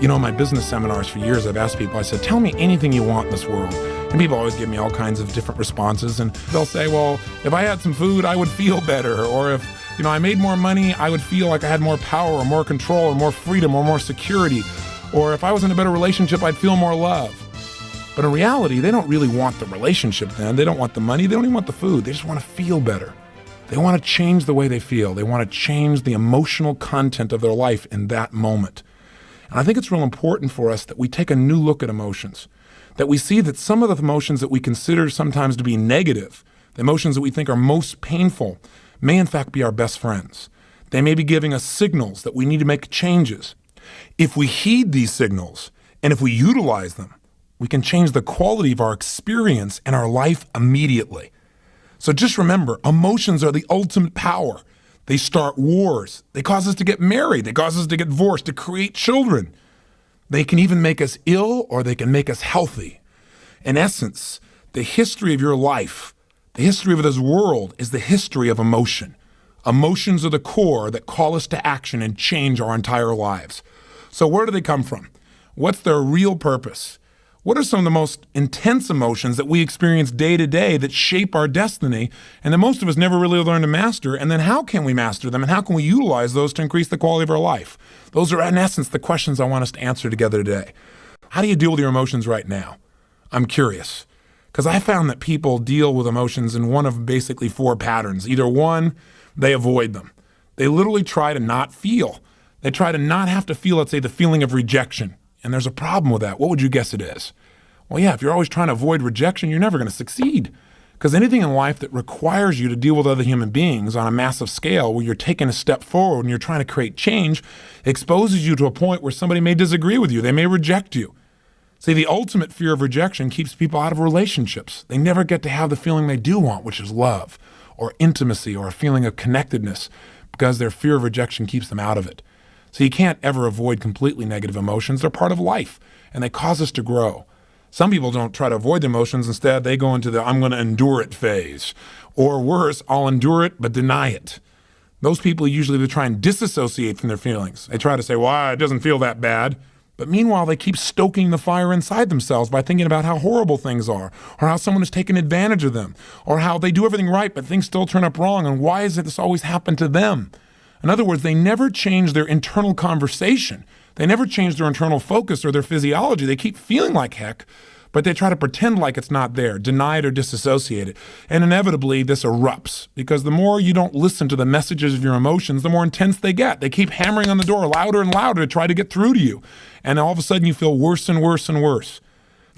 You know, in my business seminars for years, I've asked people, I said, tell me anything you want in this world. And people always give me all kinds of different responses. And they'll say, well, if I had some food, I would feel better. Or if, I made more money, I would feel like I had more power or more control or more freedom or more security. Or if I was in a better relationship, I'd feel more love. But in reality, they don't really want the relationship then. They don't want the money. They don't even want the food. They just want to feel better. They want to change the way they feel. They want to change the emotional content of their life in that moment. And I think it's real important for us that we take a new look at emotions, that we see that some of the emotions that we consider sometimes to be negative, the emotions that we think are most painful, may in fact be our best friends. They may be giving us signals that we need to make changes. If we heed these signals and if we utilize them, we can change the quality of our experience and our life immediately. So just remember, emotions are the ultimate power. They start wars. They cause us to get married. They cause us to get divorced, to create children. They can even make us ill or they can make us healthy. In essence, the history of your life, the history of this world is the history of emotion. Emotions are the core that call us to action and change our entire lives. So where do they come from? What's their real purpose? What are some of the most intense emotions that we experience day to day that shape our destiny and that most of us never really learn to master? And then how can we master them and how can we utilize those to increase the quality of our life? Those are, in essence, the questions I want us to answer together today. How do you deal with your emotions right now? I'm curious, because I found that people deal with emotions in one of basically 4 patterns. Either one, they avoid them. They literally try to not feel. They try to not have to feel, let's say, the feeling of rejection. And there's a problem with that. What would you guess it is? Well, yeah, if you're always trying to avoid rejection, you're never going to succeed. Because anything in life that requires you to deal with other human beings on a massive scale, where you're taking a step forward and you're trying to create change, exposes you to a point where somebody may disagree with you. They may reject you. See, the ultimate fear of rejection keeps people out of relationships. They never get to have the feeling they do want, which is love or intimacy or a feeling of connectedness, because their fear of rejection keeps them out of it. So you can't ever avoid completely negative emotions. They're part of life, and they cause us to grow. Some people don't try to avoid the emotions. Instead, they go into the I'm going to endure it phase. Or worse, I'll endure it but deny it. Those people usually try and disassociate from their feelings. They try to say, well, it doesn't feel that bad. But meanwhile, they keep stoking the fire inside themselves by thinking about how horrible things are, or how someone has taken advantage of them, or how they do everything right but things still turn up wrong, and why has this always happened to them? In other words, they never change their internal conversation. They never change their internal focus or their physiology. They keep feeling like heck, but they try to pretend like it's not there, deny it or disassociate it. And inevitably, this erupts because the more you don't listen to the messages of your emotions, the more intense they get. They keep hammering on the door louder and louder to try to get through to you. And all of a sudden, you feel worse and worse and worse.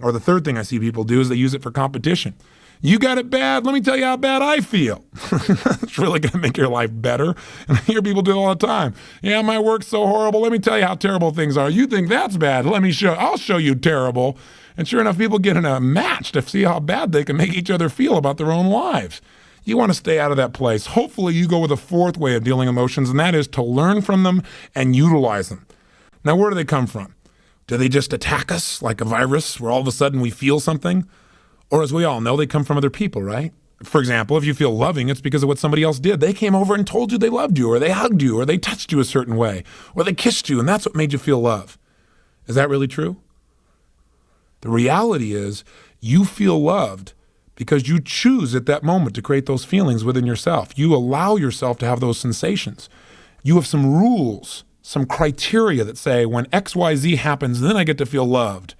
Or the third thing I see people do is they use it for competition. You got it bad, let me tell you how bad I feel. It's really going to make your life better. And I hear people do it all the time. Yeah, my work's so horrible, let me tell you how terrible things are. You think that's bad, I'll show you terrible. And sure enough, people get in a match to see how bad they can make each other feel about their own lives. You want to stay out of that place. Hopefully you go with a fourth way of dealing emotions, and that is to learn from them and utilize them. Now, where do they come from? Do they just attack us like a virus where all of a sudden we feel something? Or as we all know, they come from other people, right? For example, if you feel loving, it's because of what somebody else did. They came over and told you they loved you, or they hugged you, or they touched you a certain way, or they kissed you, and that's what made you feel love. Is that really true? The reality is you feel loved because you choose at that moment to create those feelings within yourself. You allow yourself to have those sensations. You have some rules, some criteria that say when XYZ happens, then I get to feel loved.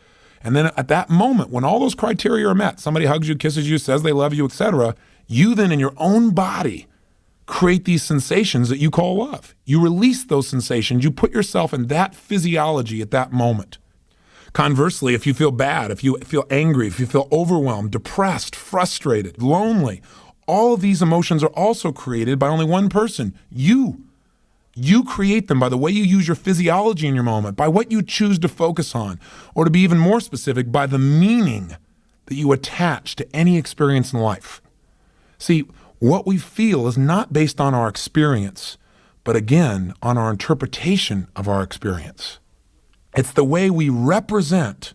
And then at that moment, when all those criteria are met, somebody hugs you, kisses you, says they love you, etc., you then in your own body create these sensations that you call love. You release those sensations. You put yourself in that physiology at that moment. Conversely, if you feel bad, if you feel angry, if you feel overwhelmed, depressed, frustrated, lonely, all of these emotions are also created by only one person, you. You create them by the way you use your physiology in your moment, by what you choose to focus on, or to be even more specific, by the meaning that you attach to any experience in life. See, what we feel is not based on our experience, but again, on our interpretation of our experience. It's the way we represent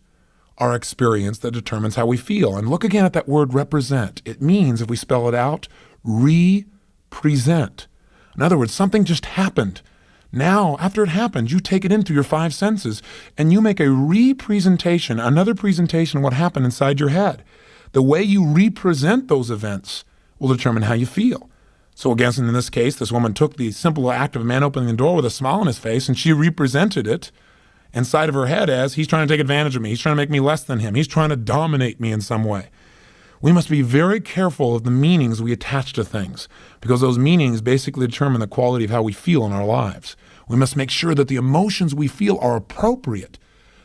our experience that determines how we feel. And look again at that word represent. It means, if we spell it out, represent. In other words, something just happened. Now, after it happened, you take it in through your five senses and you make a representation, another presentation of what happened inside your head. The way you represent those events will determine how you feel. So again, in this case, this woman took the simple act of a man opening the door with a smile on his face and she represented it inside of her head as he's trying to take advantage of me. He's trying to make me less than him. He's trying to dominate me in some way. We must be very careful of the meanings we attach to things because those meanings basically determine the quality of how we feel in our lives. We must make sure that the emotions we feel are appropriate,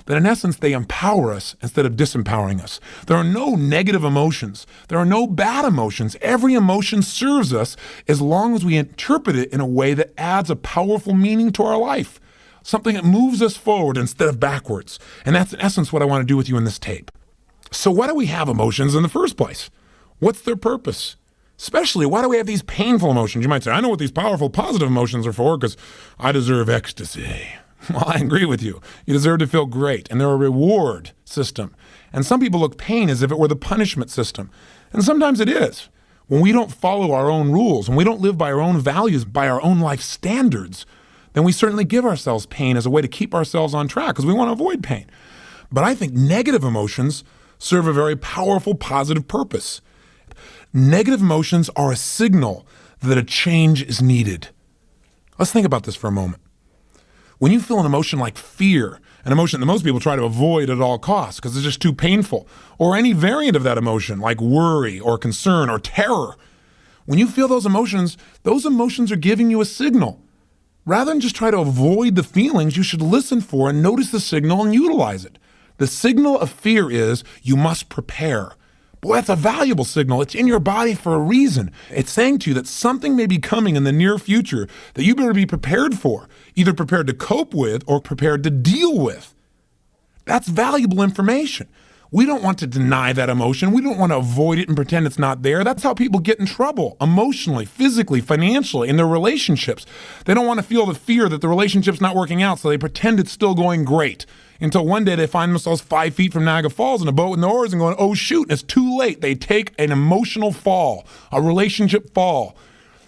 that in essence they empower us instead of disempowering us. There are no negative emotions. There are no bad emotions. Every emotion serves us as long as we interpret it in a way that adds a powerful meaning to our life, something that moves us forward instead of backwards. And that's in essence what I want to do with you in this tape. So why do we have emotions in the first place? What's their purpose? Especially, why do we have these painful emotions? You might say, I know what these powerful positive emotions are for because I deserve ecstasy. Well, I agree with you. You deserve to feel great, and they're a reward system. And some people look pain as if it were the punishment system. And sometimes it is. When we don't follow our own rules, when we don't live by our own values, by our own life standards, then we certainly give ourselves pain as a way to keep ourselves on track because we want to avoid pain. But I think negative emotions serve a very powerful positive purpose. Negative emotions are a signal that a change is needed. Let's think about this for a moment. When you feel an emotion like fear, an emotion that most people try to avoid at all costs because it's just too painful, or any variant of that emotion like worry or concern or terror, when you feel those emotions are giving you a signal. Rather than just try to avoid the feelings, you should listen for and notice the signal and utilize it. The signal of fear is you must prepare. Boy, that's a valuable signal. It's in your body for a reason. It's saying to you that something may be coming in the near future that you better be prepared for, either prepared to cope with or prepared to deal with. That's valuable information. We don't want to deny that emotion. We don't want to avoid it and pretend it's not there. That's how people get in trouble emotionally, physically, financially, in their relationships. They don't want to feel the fear that the relationship's not working out, so they pretend it's still going great until one day they find themselves 5 feet from Niagara Falls in a boat with no oars and going, oh shoot, it's too late. They take an emotional fall, a relationship fall.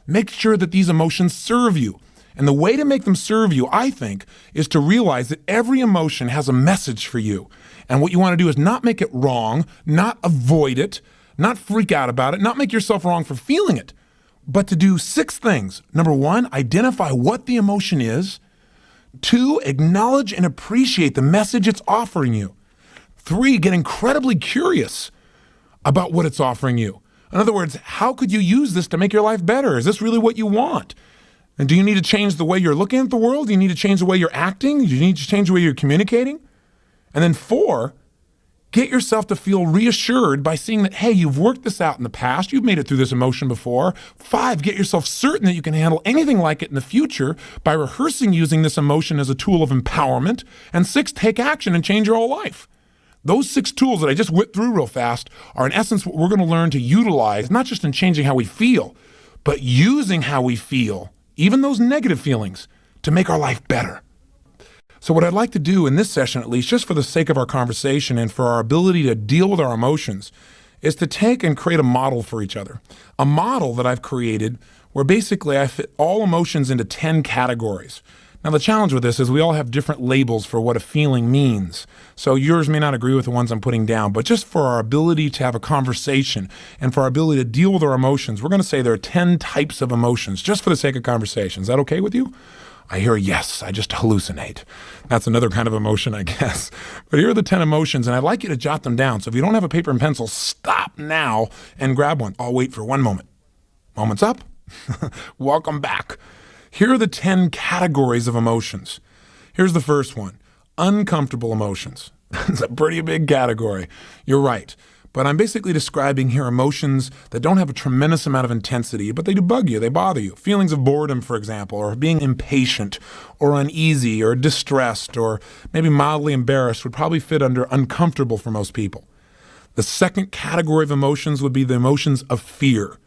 Make sure that these emotions serve you. And the way to make them serve you, I think, is to realize that every emotion has a message for you. And what you want to do is not make it wrong, not avoid it, not freak out about it, not make yourself wrong for feeling it, but to do 6 things. Number 1, identify what the emotion is. 2, acknowledge and appreciate the message it's offering you. 3, get incredibly curious about what it's offering you. In other words, how could you use this to make your life better? Is this really what you want? And do you need to change the way you're looking at the world? Do you need to change the way you're acting? Do you need to change the way you're communicating? And then 4, get yourself to feel reassured by seeing that, hey, you've worked this out in the past. You've made it through this emotion before. 5, get yourself certain that you can handle anything like it in the future by rehearsing using this emotion as a tool of empowerment. And 6, take action and change your whole life. Those 6 tools that I just whipped through real fast are in essence what we're going to learn to utilize, not just in changing how we feel, but using how we feel, even those negative feelings, to make our life better. So what I'd like to do in this session, at least, just for the sake of our conversation and for our ability to deal with our emotions, is to take and create a model for each other. A model that I've created where basically I fit all emotions into 10 categories. Now, the challenge with this is we all have different labels for what a feeling means. So yours may not agree with the ones I'm putting down, but just for our ability to have a conversation and for our ability to deal with our emotions, we're going to say there are 10 types of emotions, just for the sake of conversation. Is that okay with you? I hear yes, I just hallucinate. That's another kind of emotion, I guess. But here are the 10 emotions, and I'd like you to jot them down. So if you don't have a paper and pencil, stop now and grab one. I'll wait for one moment. Moment's up. Welcome back. Here are the 10 categories of emotions. Here's the first one, uncomfortable emotions. It's a pretty big category. You're right. But I'm basically describing here emotions that don't have a tremendous amount of intensity, but they do bug you, they bother you. Feelings of boredom, for example, or being impatient, or uneasy, or distressed, or maybe mildly embarrassed would probably fit under uncomfortable for most people. The second category of emotions would be the emotions of fear.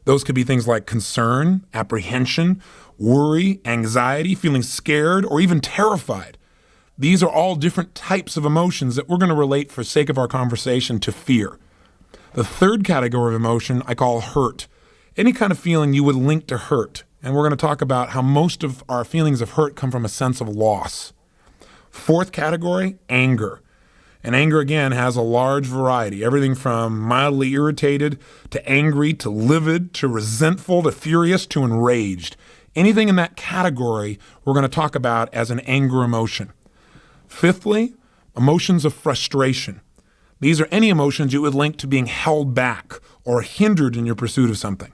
Those could be things like concern, apprehension, worry, anxiety, feeling scared, or even terrified. These are all different types of emotions that we're going to relate, for sake of our conversation, to fear. The third category of emotion I call hurt. Any kind of feeling you would link to hurt. And we're going to talk about how most of our feelings of hurt come from a sense of loss. Fourth category, anger. And anger, again, has a large variety. Everything from mildly irritated to angry to livid to resentful to furious to enraged. Anything in that category we're going to talk about as an anger emotion. Fifthly, emotions of frustration. These are any emotions you would link to being held back or hindered in your pursuit of something.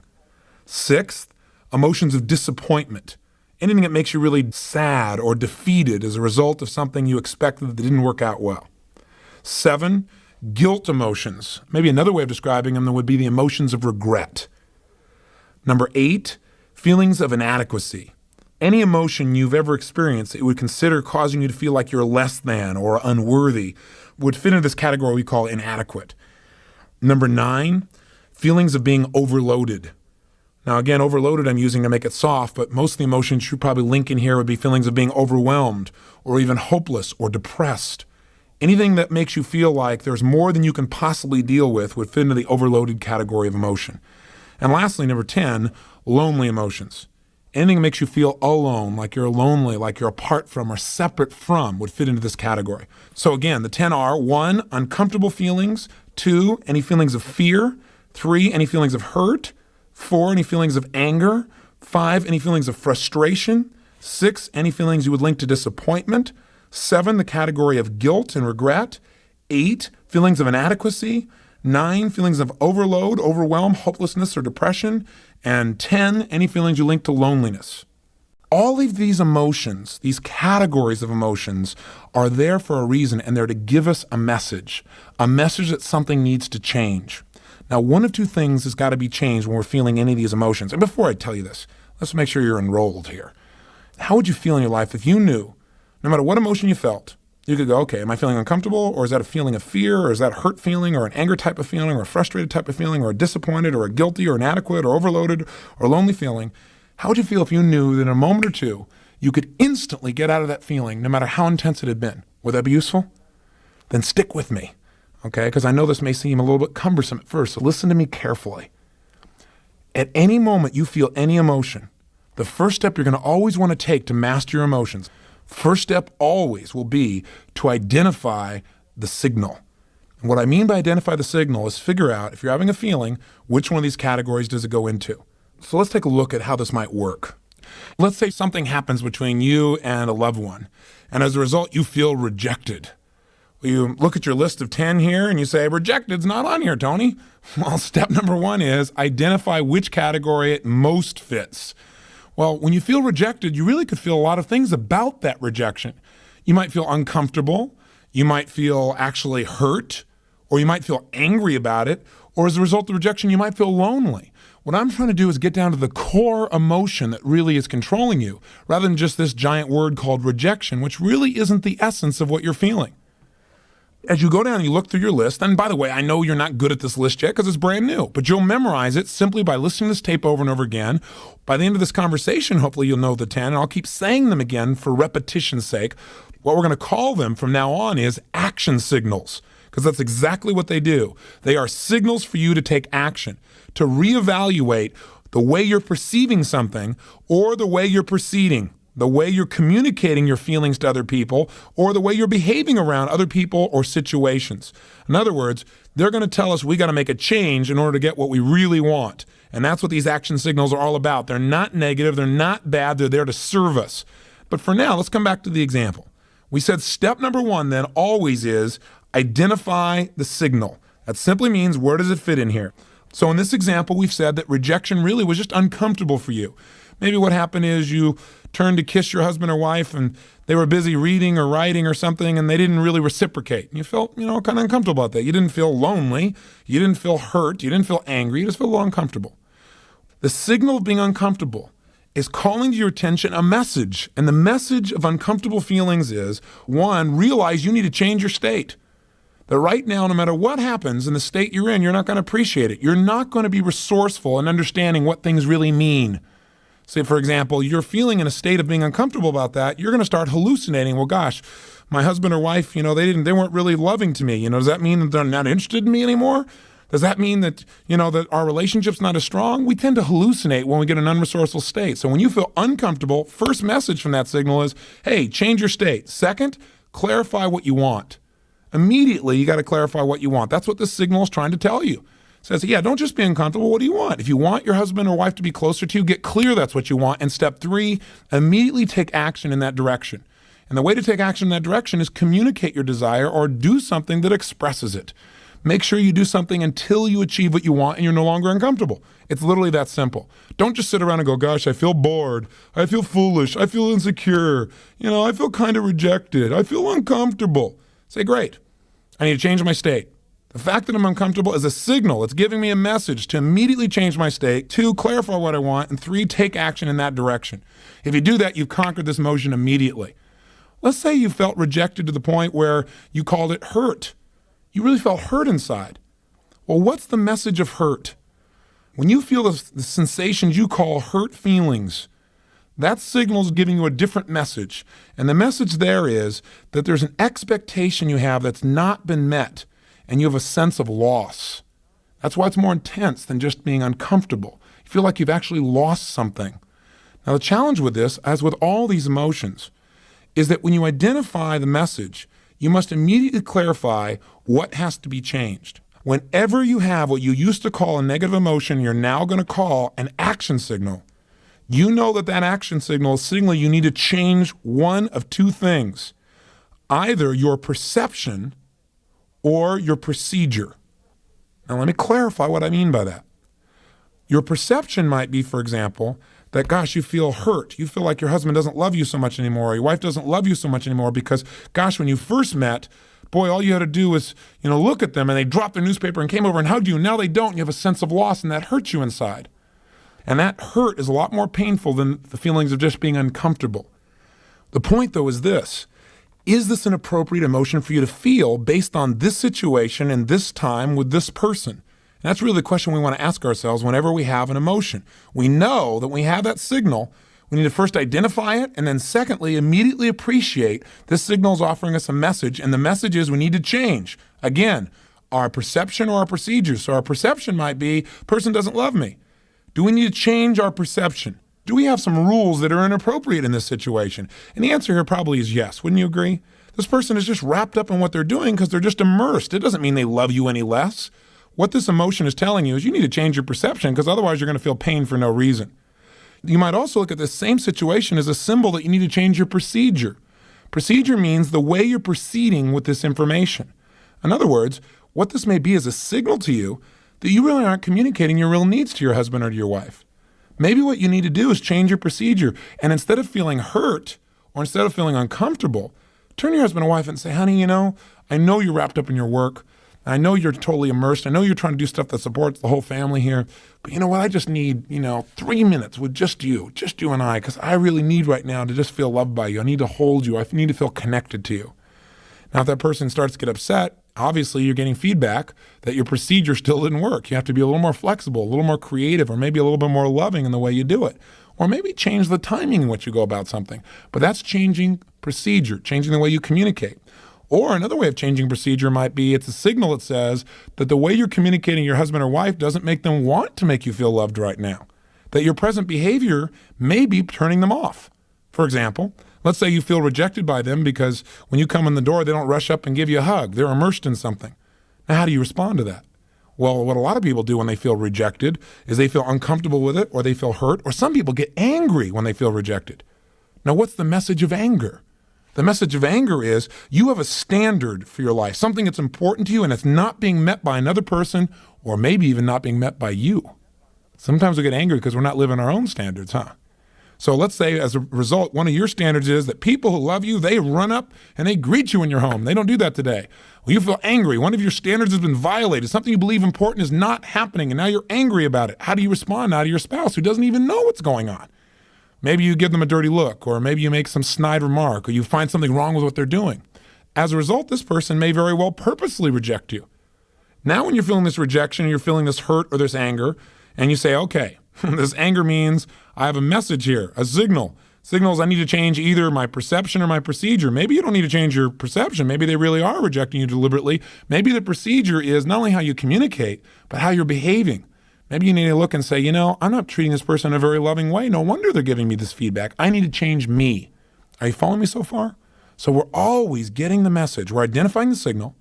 Sixth, emotions of disappointment. Anything that makes you really sad or defeated as a result of something you expected that didn't work out well. 7, guilt emotions. Maybe another way of describing them would be the emotions of regret. Number 8, feelings of inadequacy. Any emotion you've ever experienced that you would consider causing you to feel like you're less than or unworthy would fit into this category we call inadequate. Number 9, feelings of being overloaded. Now again, overloaded I'm using to make it soft, but most of the emotions you probably link in here would be feelings of being overwhelmed or even hopeless or depressed. Anything that makes you feel like there's more than you can possibly deal with would fit into the overloaded category of emotion. And lastly, number 10, lonely emotions. Anything that makes you feel alone, like you're lonely, like you're apart from or separate from, would fit into this category. So again, the 10 are 1, uncomfortable feelings, 2, any feelings of fear, 3, any feelings of hurt, 4, any feelings of anger, 5, any feelings of frustration, 6, any feelings you would link to disappointment, 7, the category of guilt and regret, 8, feelings of inadequacy, 9, feelings of overload, overwhelm, hopelessness, or depression, and 10, any feelings you link to loneliness. All of these emotions, these categories of emotions, are there for a reason, and they're to give us a message that something needs to change. Now, one of two things has got to be changed when we're feeling any of these emotions. And before I tell you this, let's make sure you're enrolled here. How would you feel in your life if you knew, no matter what emotion you felt, you could go, okay, am I feeling uncomfortable, or is that a feeling of fear, or is that a hurt feeling, or an anger type of feeling, or a frustrated type of feeling, or a disappointed, or a guilty, or inadequate, or overloaded, or lonely feeling? How would you feel if you knew that in a moment or two, you could instantly get out of that feeling, no matter how intense it had been? Would that be useful? Then stick with me, okay? Because I know this may seem a little bit cumbersome at first, so listen to me carefully. At any moment you feel any emotion, the first step you're going to always want to take to master your emotions, first step always will be to identify the signal. And what I mean by identify the signal is figure out, if you're having a feeling, which one of these categories does it go into. So let's take a look at how this might work. Let's say something happens between you and a loved one, and as a result, you feel rejected. You look at your list of 10 here and you say, rejected's not on here, Tony. Well, step number 1 is identify which category it most fits. Well, when you feel rejected, you really could feel a lot of things about that rejection. You might feel uncomfortable, you might feel actually hurt, or you might feel angry about it, or as a result of rejection, you might feel lonely. What I'm trying to do is get down to the core emotion that really is controlling you, rather than just this giant word called rejection, which really isn't the essence of what you're feeling. As you go down and you look through your list, and by the way, I know you're not good at this list yet because it's brand new, but you'll memorize it simply by listening to this tape over and over again. By the end of this conversation, hopefully you'll know the 10, and I'll keep saying them again for repetition's sake. What we're going to call them from now on is action signals, because that's exactly what they do. They are signals for you to take action, to reevaluate the way you're perceiving something or the way you're proceeding, the way you're communicating your feelings to other people, or the way you're behaving around other people or situations. In other words, they're going to tell us we got to make a change in order to get what we really want. And that's what these action signals are all about. They're not negative, they're not bad, they're there to serve us. But for now, let's come back to the example. We said step number 1 then always is identify the signal. That simply means where does it fit in here? So in this example, we've said that rejection really was just uncomfortable for you. Maybe what happened is you turned to kiss your husband or wife and they were busy reading or writing or something and they didn't really reciprocate. You felt, kind of uncomfortable about that. You didn't feel lonely. You didn't feel hurt. You didn't feel angry. You just felt a little uncomfortable. The signal of being uncomfortable is calling to your attention a message. And the message of uncomfortable feelings is, 1, realize you need to change your state. That right now, no matter what happens in the state you're in, you're not going to appreciate it. You're not going to be resourceful in understanding what things really mean. Say, for example, you're feeling in a state of being uncomfortable about that. You're going to start hallucinating. Well, gosh, my husband or wife, they weren't really loving to me. Does that mean that they're not interested in me anymore? Does that mean that, that our relationship's not as strong? We tend to hallucinate when we get in an unresourceful state. So when you feel uncomfortable, first message from that signal is, hey, change your state. Second, clarify what you want. Immediately, you got to clarify what you want. That's what this signal is trying to tell you. It says, don't just be uncomfortable. What do you want? If you want your husband or wife to be closer to you, get clear that's what you want. And step 3, immediately take action in that direction. And the way to take action in that direction is communicate your desire or do something that expresses it. Make sure you do something until you achieve what you want and you're no longer uncomfortable. It's literally that simple. Don't just sit around and go, gosh, I feel bored. I feel foolish. I feel insecure. I feel kind of rejected. I feel uncomfortable. Say, great. I need to change my state. The fact that I'm uncomfortable is a signal. It's giving me a message to immediately change my state. 2, clarify what I want. And 3, take action in that direction. If you do that, you've conquered this emotion immediately. Let's say you felt rejected to the point where you called it hurt. You really felt hurt inside. Well, what's the message of hurt? When you feel the sensations you call hurt feelings, that signal is giving you a different message. And the message there is that there's an expectation you have that's not been met, and you have a sense of loss. That's why it's more intense than just being uncomfortable. You feel like you've actually lost something. Now, the challenge with this, as with all these emotions, is that when you identify the message, you must immediately clarify what has to be changed. Whenever you have what you used to call a negative emotion, you're now going to call an action signal. You know that action signal is signaling you need to change one of 2 things. Either your perception or your procedure. Now let me clarify what I mean by that. Your perception might be, for example, that, gosh, you feel hurt. You feel like your husband doesn't love you so much anymore, or your wife doesn't love you so much anymore because, gosh, when you first met, boy, all you had to do was, look at them and they dropped their newspaper and came over and hugged you, and now they don't. You have a sense of loss and that hurts you inside. And that hurt is a lot more painful than the feelings of just being uncomfortable. The point, though, is this. Is this an appropriate emotion for you to feel based on this situation and this time with this person? And that's really the question we want to ask ourselves whenever we have an emotion. We know that when we have that signal, we need to first identify it, and then secondly, immediately appreciate this signal is offering us a message, and the message is we need to change. Again, our perception or our procedures. So our perception might be, person doesn't love me. Do we need to change our perception? Do we have some rules that are inappropriate in this situation? And the answer here probably is yes. Wouldn't you agree? This person is just wrapped up in what they're doing because they're just immersed. It doesn't mean they love you any less. What this emotion is telling you is you need to change your perception because otherwise you're going to feel pain for no reason. You might also look at the same situation as a symbol that you need to change your procedure. Procedure means the way you're proceeding with this information. In other words, what this may be is a signal to you that you really aren't communicating your real needs to your husband or to your wife. Maybe what you need to do is change your procedure, and instead of feeling hurt or instead of feeling uncomfortable, turn to your husband or wife and say, honey, I know you're wrapped up in your work. I know you're totally immersed. I know you're trying to do stuff that supports the whole family here. But you know what? I just need, 3 minutes with just you and I, because I really need right now to just feel loved by you. I need to hold you. I need to feel connected to you. Now, if that person starts to get upset, obviously you're getting feedback that your procedure still didn't work. You have to be a little more flexible, a little more creative, or maybe a little bit more loving in the way you do it. Or maybe change the timing in which you go about something. But that's changing procedure, changing the way you communicate. Or another way of changing procedure might be it's a signal that says that the way you're communicating your husband or wife doesn't make them want to make you feel loved right now. That your present behavior may be turning them off. For example, let's say you feel rejected by them because when you come in the door, they don't rush up and give you a hug. They're immersed in something. Now, how do you respond to that? Well, what a lot of people do when they feel rejected is they feel uncomfortable with it, or they feel hurt, or some people get angry when they feel rejected. Now, what's the message of anger? The message of anger is you have a standard for your life, something that's important to you, and it's not being met by another person, or maybe even not being met by you. Sometimes we get angry because we're not living our own standards, huh? So let's say as a result, one of your standards is that people who love you, they run up and they greet you in your home. They don't do that today. Well, you feel angry. One of your standards has been violated. Something you believe important is not happening, and now you're angry about it. How do you respond now to your spouse who doesn't even know what's going on? Maybe you give them a dirty look, or maybe you make some snide remark, or you find something wrong with what they're doing. As a result, this person may very well purposely reject you. Now when you're feeling this rejection, you're feeling this hurt or this anger, and you say, okay, this anger means I have a message here, a signal. Signals I need to change either my perception or my procedure. Maybe you don't need to change your perception. Maybe they really are rejecting you deliberately. Maybe the procedure is not only how you communicate, but how you're behaving. Maybe you need to look and say, I'm not treating this person in a very loving way. No wonder they're giving me this feedback. I need to change me. Are you following me so far? So we're always getting the message. We're identifying the signal.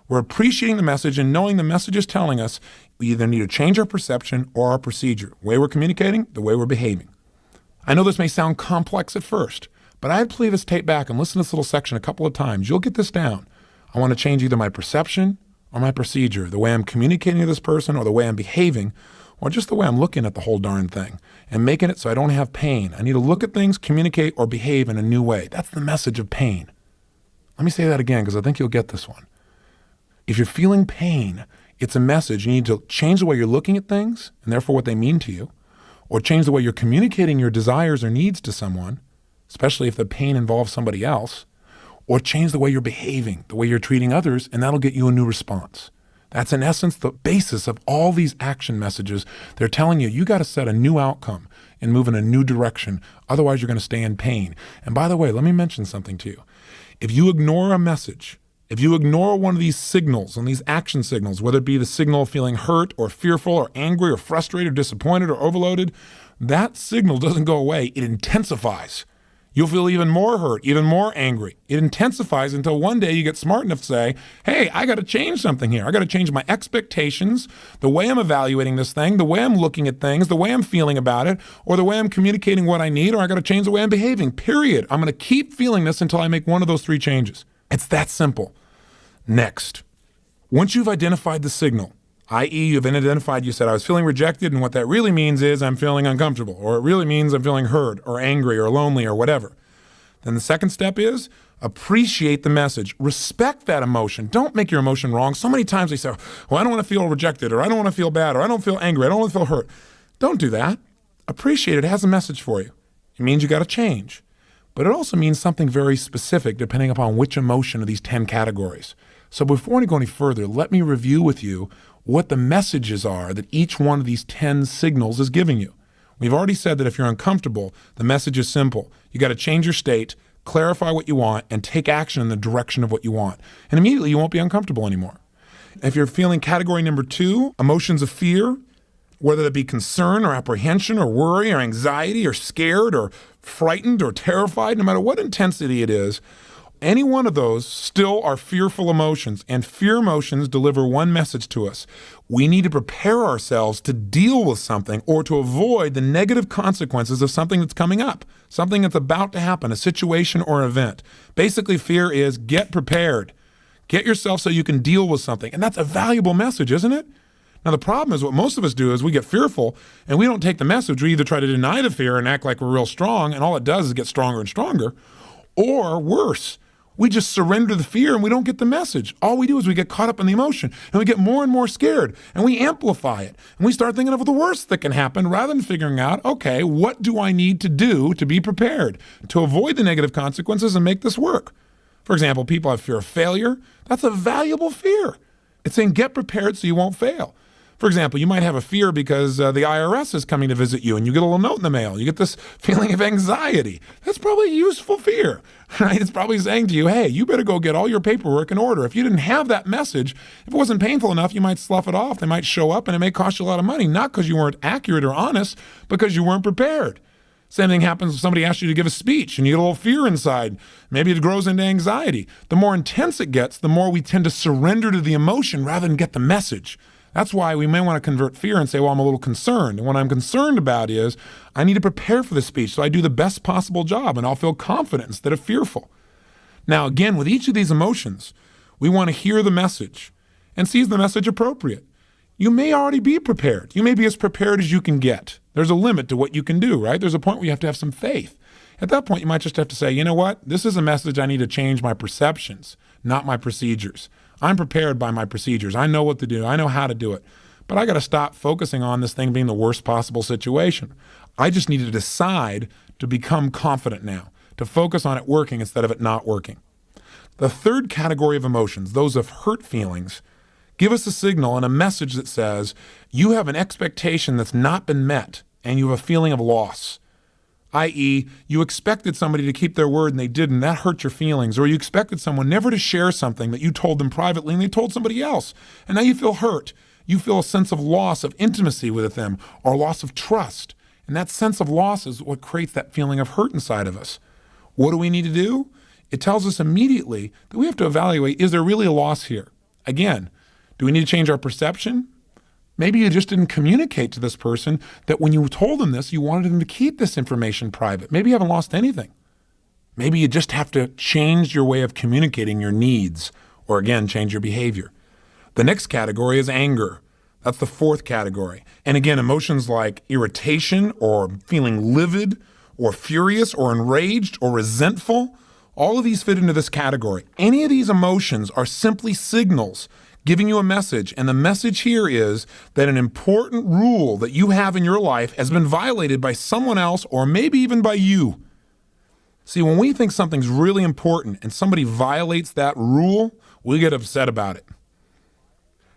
We're appreciating the message and knowing the message is telling us we either need to change our perception or our procedure. The way we're communicating, the way we're behaving. I know this may sound complex at first, but I'd play this tape back and listen to this little section a couple of times. You'll get this down. I want to change either my perception or my procedure, the way I'm communicating to this person or the way I'm behaving, or just the way I'm looking at the whole darn thing and making it so I don't have pain. I need to look at things, communicate, or behave in a new way. That's the message of pain. Let me say that again because I think you'll get this one. If you're feeling pain, it's a message. You need to change the way you're looking at things and therefore what they mean to you, or change the way you're communicating your desires or needs to someone, especially if the pain involves somebody else, or change the way you're behaving, the way you're treating others, and that'll get you a new response. That's in essence the basis of all these action messages. They're telling you got to set a new outcome and move in a new direction. Otherwise, you're going to stay in pain. And by the way, let me mention something to you. If you ignore a message, if you ignore one of these signals and these action signals, whether it be the signal of feeling hurt or fearful or angry or frustrated or disappointed or overloaded, that signal doesn't go away. It intensifies. You'll feel even more hurt, even more angry. It intensifies until one day you get smart enough to say, hey, I got to change something here. I got to change my expectations, the way I'm evaluating this thing, the way I'm looking at things, the way I'm feeling about it, or the way I'm communicating what I need, or I got to change the way I'm behaving, period. I'm going to keep feeling this until I make one of those 3 changes. It's that simple. Next, once you've identified the signal, i.e. you've identified, you said, I was feeling rejected, and what that really means is I'm feeling uncomfortable, or it really means I'm feeling hurt, or angry, or lonely, or whatever. Then the second step is appreciate the message. Respect that emotion. Don't make your emotion wrong. So many times they say, well, I don't want to feel rejected, or I don't want to feel bad, or I don't feel angry, I don't want to feel hurt. Don't do that. Appreciate it. It has a message for you. It means you got to change. But it also means something very specific depending upon which emotion of these 10 categories. So before we go any further, let me review with you what the messages are that each one of these 10 signals is giving you. We've already said that if you're uncomfortable, the message is simple. You got to change your state, clarify what you want, and take action in the direction of what you want. And immediately you won't be uncomfortable anymore. If you're feeling category number 2, emotions of fear, whether it be concern or apprehension or worry or anxiety or scared or frightened or terrified, no matter what intensity it is, Any one of those still are fearful emotions, and fear emotions deliver one message to us. We need to prepare ourselves to deal with something or to avoid the negative consequences of something that's coming up, something that's about to happen, a situation or event. Basically, fear is get prepared. Get yourself so you can deal with something. And that's a valuable message, isn't it? Now, the problem is what most of us do is we get fearful and we don't take the message. We either try to deny the fear and act like we're real strong, and all it does is get stronger and stronger, or worse, we just surrender the fear and we don't get the message. All we do is we get caught up in the emotion and we get more and more scared and we amplify it. And we start thinking of the worst that can happen rather than figuring out, okay, what do I need to do to be prepared to avoid the negative consequences and make this work? For example, people have fear of failure. That's a valuable fear. It's saying get prepared so you won't fail. For example, you might have a fear because the IRS is coming to visit you and you get a little note in the mail. You get this feeling of anxiety. That's probably a useful fear, right? It's probably saying to you, hey, you better go get all your paperwork in order. If you didn't have that message, if it wasn't painful enough, you might slough it off. They might show up and it may cost you a lot of money, not because you weren't accurate or honest, because you weren't prepared. Same thing happens if somebody asks you to give a speech and you get a little fear inside. Maybe it grows into anxiety. The more intense it gets, the more we tend to surrender to the emotion rather than get the message. That's why we may want to convert fear and say, well, I'm a little concerned. And what I'm concerned about is I need to prepare for the speech so I do the best possible job and I'll feel confident instead of fearful. Now, again, with each of these emotions, we want to hear the message and see is the message appropriate. You may already be prepared. You may be as prepared as you can get. There's a limit to what you can do, right? There's a point where you have to have some faith. At that point, you might just have to say, you know what? This is a message I need to change my perceptions, not my procedures. I'm prepared by my procedures. I know what to do. I know how to do it. But I got to stop focusing on this thing being the worst possible situation. I just need to decide to become confident now, to focus on it working instead of it not working. The third category of emotions, those of hurt feelings, give us a signal and a message that says you have an expectation that's not been met and you have a feeling of loss. I.e., you expected somebody to keep their word and they didn't. That hurt your feelings. Or you expected someone never to share something that you told them privately and they told somebody else. And now you feel hurt. You feel a sense of loss of intimacy with them or loss of trust. And that sense of loss is what creates that feeling of hurt inside of us. What do we need to do? It tells us immediately that we have to evaluate, is there really a loss here? Again, do we need to change our perception? Maybe you just didn't communicate to this person that when you told them this, you wanted them to keep this information private. Maybe you haven't lost anything. Maybe you just have to change your way of communicating your needs, or again, change your behavior. The next category is anger. That's the fourth category. And again, emotions like irritation or feeling livid or furious or enraged or resentful, all of these fit into this category. Any of these emotions are simply signals giving you a message, and the message here is that an important rule that you have in your life has been violated by someone else or maybe even by you. See, when we think something's really important and somebody violates that rule, we get upset about it.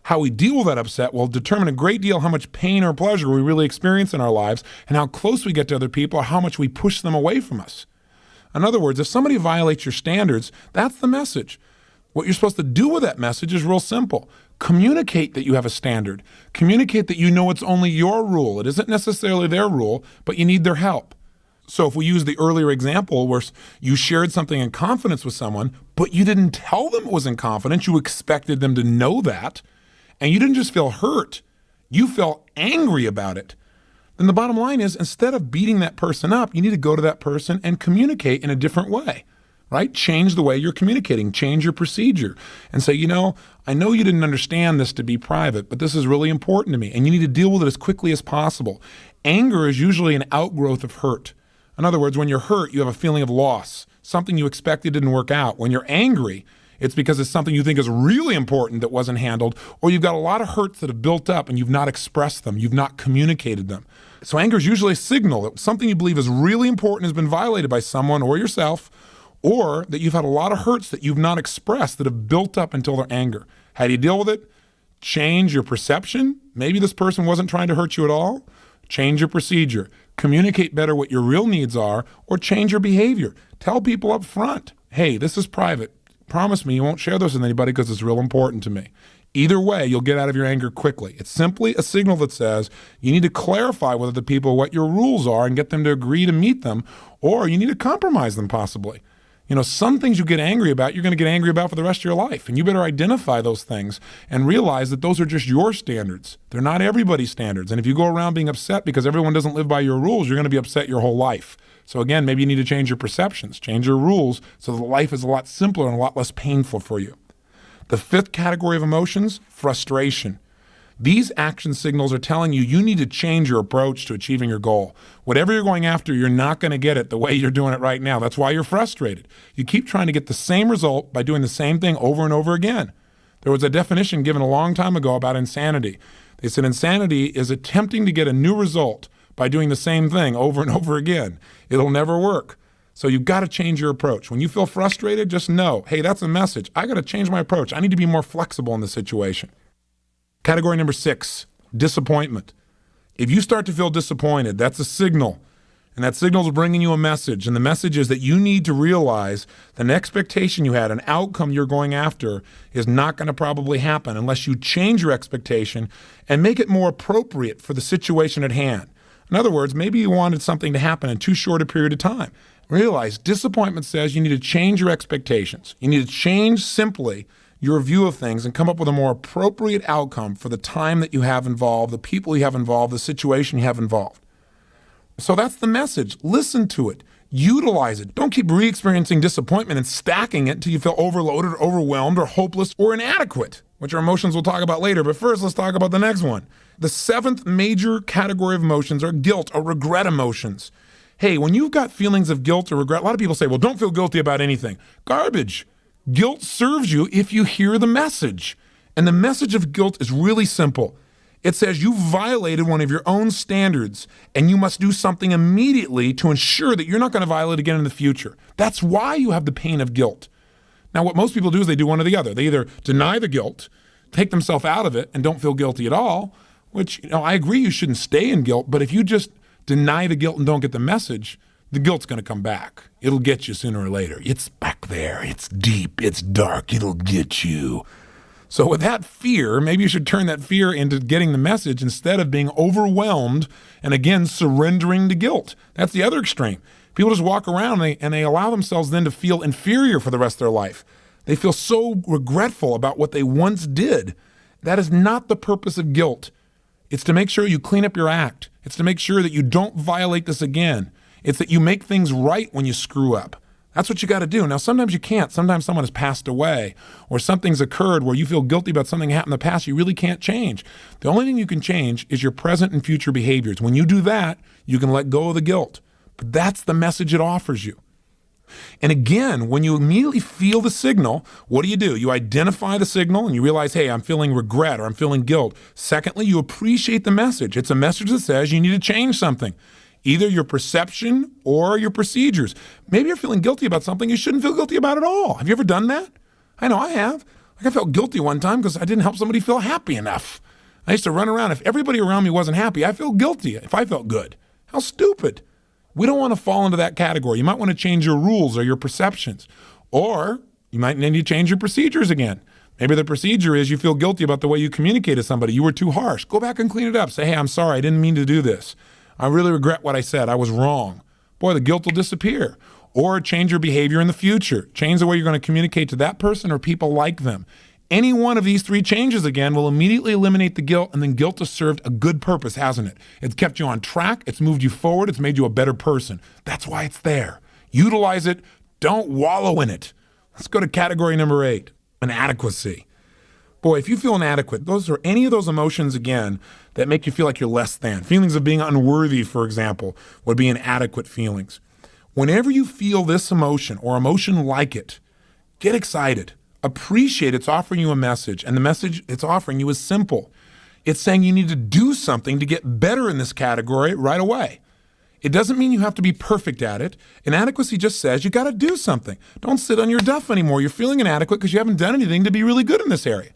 How we deal with that upset will determine a great deal how much pain or pleasure we really experience in our lives and how close we get to other people or how much we push them away from us. In other words, if somebody violates your standards, that's the message. What you're supposed to do with that message is real simple. Communicate that you have a standard. Communicate that you know it's only your rule. It isn't necessarily their rule, but you need their help. So if we use the earlier example where you shared something in confidence with someone, but you didn't tell them it was in confidence, you expected them to know that, and you didn't just feel hurt, you felt angry about it, then the bottom line is instead of beating that person up, you need to go to that person and communicate in a different way. Right? Change the way you're communicating, change your procedure and say, I know you didn't understand this to be private, but this is really important to me and you need to deal with it as quickly as possible. Anger is usually an outgrowth of hurt. In other words, when you're hurt, you have a feeling of loss. Something you expected didn't work out. When you're angry, it's because it's something you think is really important that wasn't handled, or you've got a lot of hurts that have built up and you've not expressed them, you've not communicated them. So anger is usually a signal that something you believe is really important has been violated by someone or yourself, or that you've had a lot of hurts that you've not expressed that have built up until their anger. How do you deal with it? Change your perception. Maybe this person wasn't trying to hurt you at all. Change your procedure. Communicate better what your real needs are, or change your behavior. Tell people up front, hey, this is private. Promise me you won't share this with anybody because it's real important to me. Either way, you'll get out of your anger quickly. It's simply a signal that says you need to clarify with other people what your rules are and get them to agree to meet them, or you need to compromise them possibly. Some things you get angry about, you're going to get angry about for the rest of your life. And you better identify those things and realize that those are just your standards. They're not everybody's standards. And if you go around being upset because everyone doesn't live by your rules, you're going to be upset your whole life. So again, maybe you need to change your perceptions, change your rules so that life is a lot simpler and a lot less painful for you. The fifth category of emotions, frustration. These action signals are telling you you need to change your approach to achieving your goal. Whatever you're going after, you're not going to get it the way you're doing it right now. That's why you're frustrated. You keep trying to get the same result by doing the same thing over and over again. There was a definition given a long time ago about insanity. They said insanity is attempting to get a new result by doing the same thing over and over again. It'll never work. So you've got to change your approach. When you feel frustrated, just know, hey, that's a message. I got to change my approach. I need to be more flexible in this situation. Category number 6, disappointment. If you start to feel disappointed, that's a signal. And that signal is bringing you a message. And the message is that you need to realize that an expectation you had, an outcome you're going after, is not going to probably happen unless you change your expectation and make it more appropriate for the situation at hand. In other words, maybe you wanted something to happen in too short a period of time. Realize disappointment says you need to change your expectations. You need to change simply your view of things and come up with a more appropriate outcome for the time that you have involved, the people you have involved, the situation you have involved. So that's the message. Listen to it. Utilize it. Don't keep re-experiencing disappointment and stacking it until you feel overloaded, or overwhelmed, or hopeless, or inadequate, which are emotions we'll talk about later. But first, let's talk about the next one. The 7th major category of emotions are guilt or regret emotions. Hey, when you've got feelings of guilt or regret, a lot of people say, well, don't feel guilty about anything. Garbage. Guilt serves you if you hear the message. And the message of guilt is really simple. It says you violated one of your own standards and you must do something immediately to ensure that you're not going to violate again in the future. That's why you have the pain of guilt. Now, what most people do is they do one or the other. They either deny the guilt, take themselves out of it, and don't feel guilty at all, which, I agree you shouldn't stay in guilt, but if you just deny the guilt and don't get the message, the guilt's going to come back. It'll get you sooner or later. It's back there. It's deep. It's dark. It'll get you. So with that fear, maybe you should turn that fear into getting the message instead of being overwhelmed and, again, surrendering to guilt. That's the other extreme. People just walk around and they allow themselves then to feel inferior for the rest of their life. They feel so regretful about what they once did. That is not the purpose of guilt. It's to make sure you clean up your act. It's to make sure that you don't violate this again. It's that you make things right when you screw up. That's what you got to do. Now, sometimes you can't. Sometimes someone has passed away or something's occurred where you feel guilty about something that happened in the past you really can't change. The only thing you can change is your present and future behaviors. When you do that, you can let go of the guilt. But that's the message it offers you. And again, when you immediately feel the signal, what do? You identify the signal and you realize, hey, I'm feeling regret or I'm feeling guilt. Secondly, you appreciate the message. It's a message that says you need to change something. Either your perception or your procedures. Maybe you're feeling guilty about something you shouldn't feel guilty about at all. Have you ever done that? I know I have. I felt guilty one time because I didn't help somebody feel happy enough. I used to run around. If everybody around me wasn't happy, I feel guilty if I felt good. How stupid. We don't want to fall into that category. You might want to change your rules or your perceptions. Or you might need to change your procedures again. Maybe the procedure is you feel guilty about the way you communicate to somebody. You were too harsh. Go back and clean it up. Say, hey, I'm sorry. I didn't mean to do this. I really regret what I said. I was wrong. Boy, the guilt will disappear. Or change your behavior in the future. Change the way you're going to communicate to that person or people like them. Any one of these 3 changes, again, will immediately eliminate the guilt, and then guilt has served a good purpose, hasn't it? It's kept you on track. It's moved you forward. It's made you a better person. That's why it's there. Utilize it. Don't wallow in it. Let's go to category number 8, inadequacy. Boy, if you feel inadequate, those are any of those emotions, again, that make you feel like you're less than. Feelings of being unworthy, for example, would be inadequate feelings. Whenever you feel this emotion or emotion like it, get excited. Appreciate it's offering you a message, and the message it's offering you is simple. It's saying you need to do something to get better in this category right away. It doesn't mean you have to be perfect at it. Inadequacy just says you got to do something. Don't sit on your duff anymore. You're feeling inadequate because you haven't done anything to be really good in this area.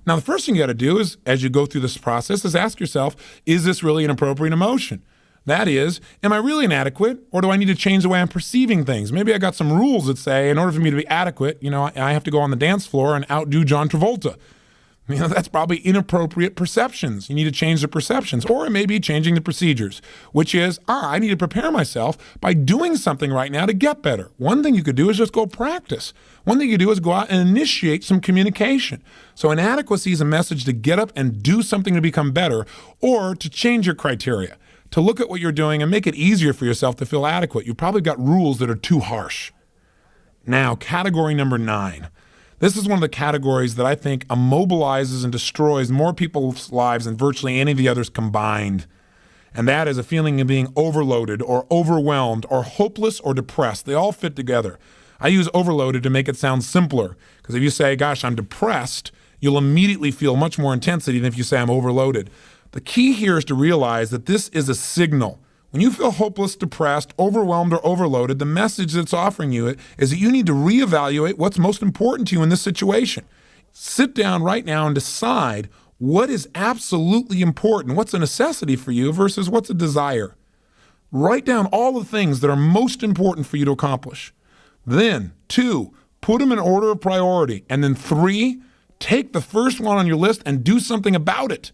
Now, the first thing you got to do is, as you go through this process, is ask yourself, is this really an appropriate emotion? That is, am I really inadequate, or do I need to change the way I'm perceiving things? Maybe I got some rules that say, in order for me to be adequate, I have to go on the dance floor and outdo John Travolta. That's probably inappropriate perceptions. You need to change the perceptions, or it may be changing the procedures, which is, I need to prepare myself by doing something right now to get better. One thing you could do is just go practice. One thing you do is go out and initiate some communication. So inadequacy is a message to get up and do something to become better, or to change your criteria, to look at what you're doing and make it easier for yourself to feel adequate. You've probably got rules that are too harsh. Now, category number 9. This is one of the categories that I think immobilizes and destroys more people's lives than virtually any of the others combined. And that is a feeling of being overloaded or overwhelmed or hopeless or depressed. They all fit together. I use overloaded to make it sound simpler, because if you say, gosh, I'm depressed, you'll immediately feel much more intensity than if you say I'm overloaded. The key here is to realize that this is a signal. When you feel hopeless, depressed, overwhelmed, or overloaded, the message that's offering you is that you need to reevaluate what's most important to you in this situation. Sit down right now and decide what is absolutely important, what's a necessity for you versus what's a desire. Write down all the things that are most important for you to accomplish. Then, 2, put them in order of priority. And then 3, take the first one on your list and do something about it.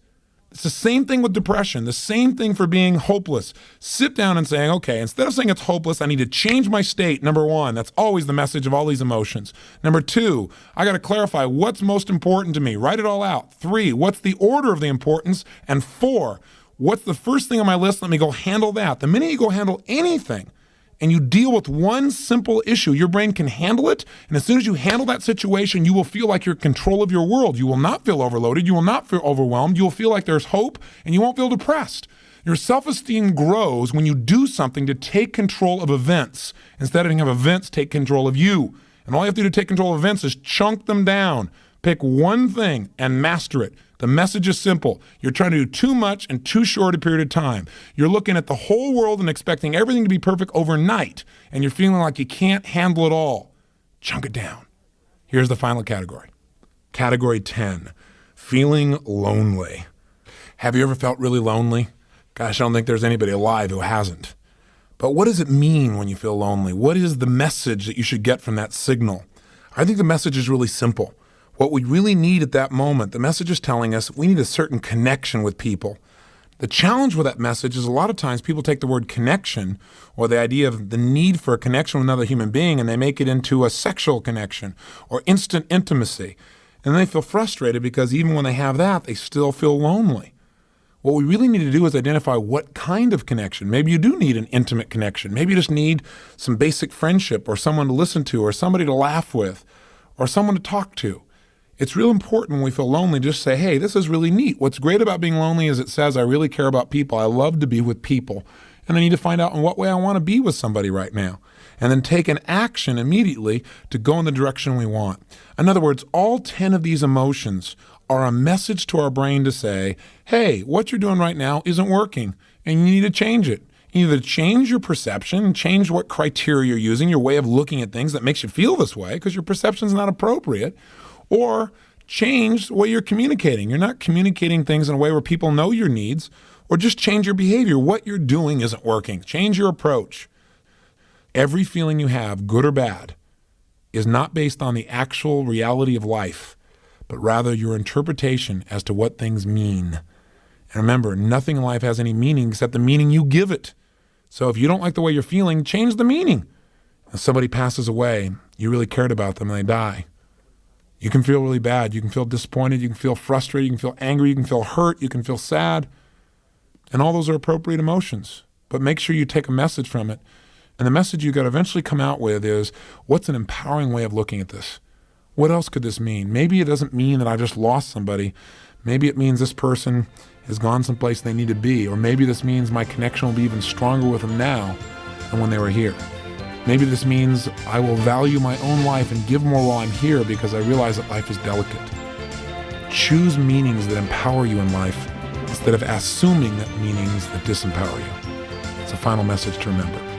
It's the same thing with depression, the same thing for being hopeless. Sit down and saying, okay, instead of saying it's hopeless, I need to change my state. Number 1, that's always the message of all these emotions. Number 2, I got to clarify what's most important to me. Write it all out. 3, what's the order of the importance? And 4, what's the first thing on my list? Let me go handle that. The minute you go handle anything and you deal with one simple issue, your brain can handle it. And as soon as you handle that situation, you will feel like you're in control of your world. You will not feel overloaded. You will not feel overwhelmed. You will feel like there's hope, and you won't feel depressed. Your self-esteem grows when you do something to take control of events instead of having events take control of you. And all you have to do to take control of events is chunk them down. Pick one thing and master it. The message is simple. You're trying to do too much in too short a period of time. You're looking at the whole world and expecting everything to be perfect overnight, and you're feeling like you can't handle it all. Chunk it down. Here's the final category. Category 10, feeling lonely. Have you ever felt really lonely? Gosh, I don't think there's anybody alive who hasn't. But what does it mean when you feel lonely? What is the message that you should get from that signal? I think the message is really simple. What we really need at that moment, the message is telling us we need a certain connection with people. The challenge with that message is a lot of times people take the word connection or the idea of the need for a connection with another human being and they make it into a sexual connection or instant intimacy. And then they feel frustrated because even when they have that, they still feel lonely. What we really need to do is identify what kind of connection. Maybe you do need an intimate connection. Maybe you just need some basic friendship or someone to listen to or somebody to laugh with or someone to talk to. It's real important when we feel lonely to just say, hey, this is really neat. What's great about being lonely is it says I really care about people. I love to be with people. And I need to find out in what way I want to be with somebody right now. And then take an action immediately to go in the direction we want. In other words, all 10 of these emotions are a message to our brain to say, hey, what you're doing right now isn't working and you need to change it. You either change your perception, change what criteria you're using, your way of looking at things that makes you feel this way because your perception is not appropriate, or change the way you're communicating. You're not communicating things in a way where people know your needs, or just change your behavior. What you're doing isn't working. Change your approach. Every feeling you have, good or bad, is not based on the actual reality of life, but rather your interpretation as to what things mean. And remember, nothing in life has any meaning except the meaning you give it. So if you don't like the way you're feeling, change the meaning. If somebody passes away, you really cared about them and they die. You can feel really bad. You can feel disappointed. You can feel frustrated. You can feel angry. You can feel hurt. You can feel sad. And all those are appropriate emotions. But make sure you take a message from it. And the message you got to eventually come out with is, what's an empowering way of looking at this? What else could this mean? Maybe it doesn't mean that I just lost somebody. Maybe it means this person has gone someplace they need to be. Or maybe this means my connection will be even stronger with them now than when they were here. Maybe this means I will value my own life and give more while I'm here because I realize that life is delicate. Choose meanings that empower you in life instead of assuming that meanings that disempower you. It's a final message to remember.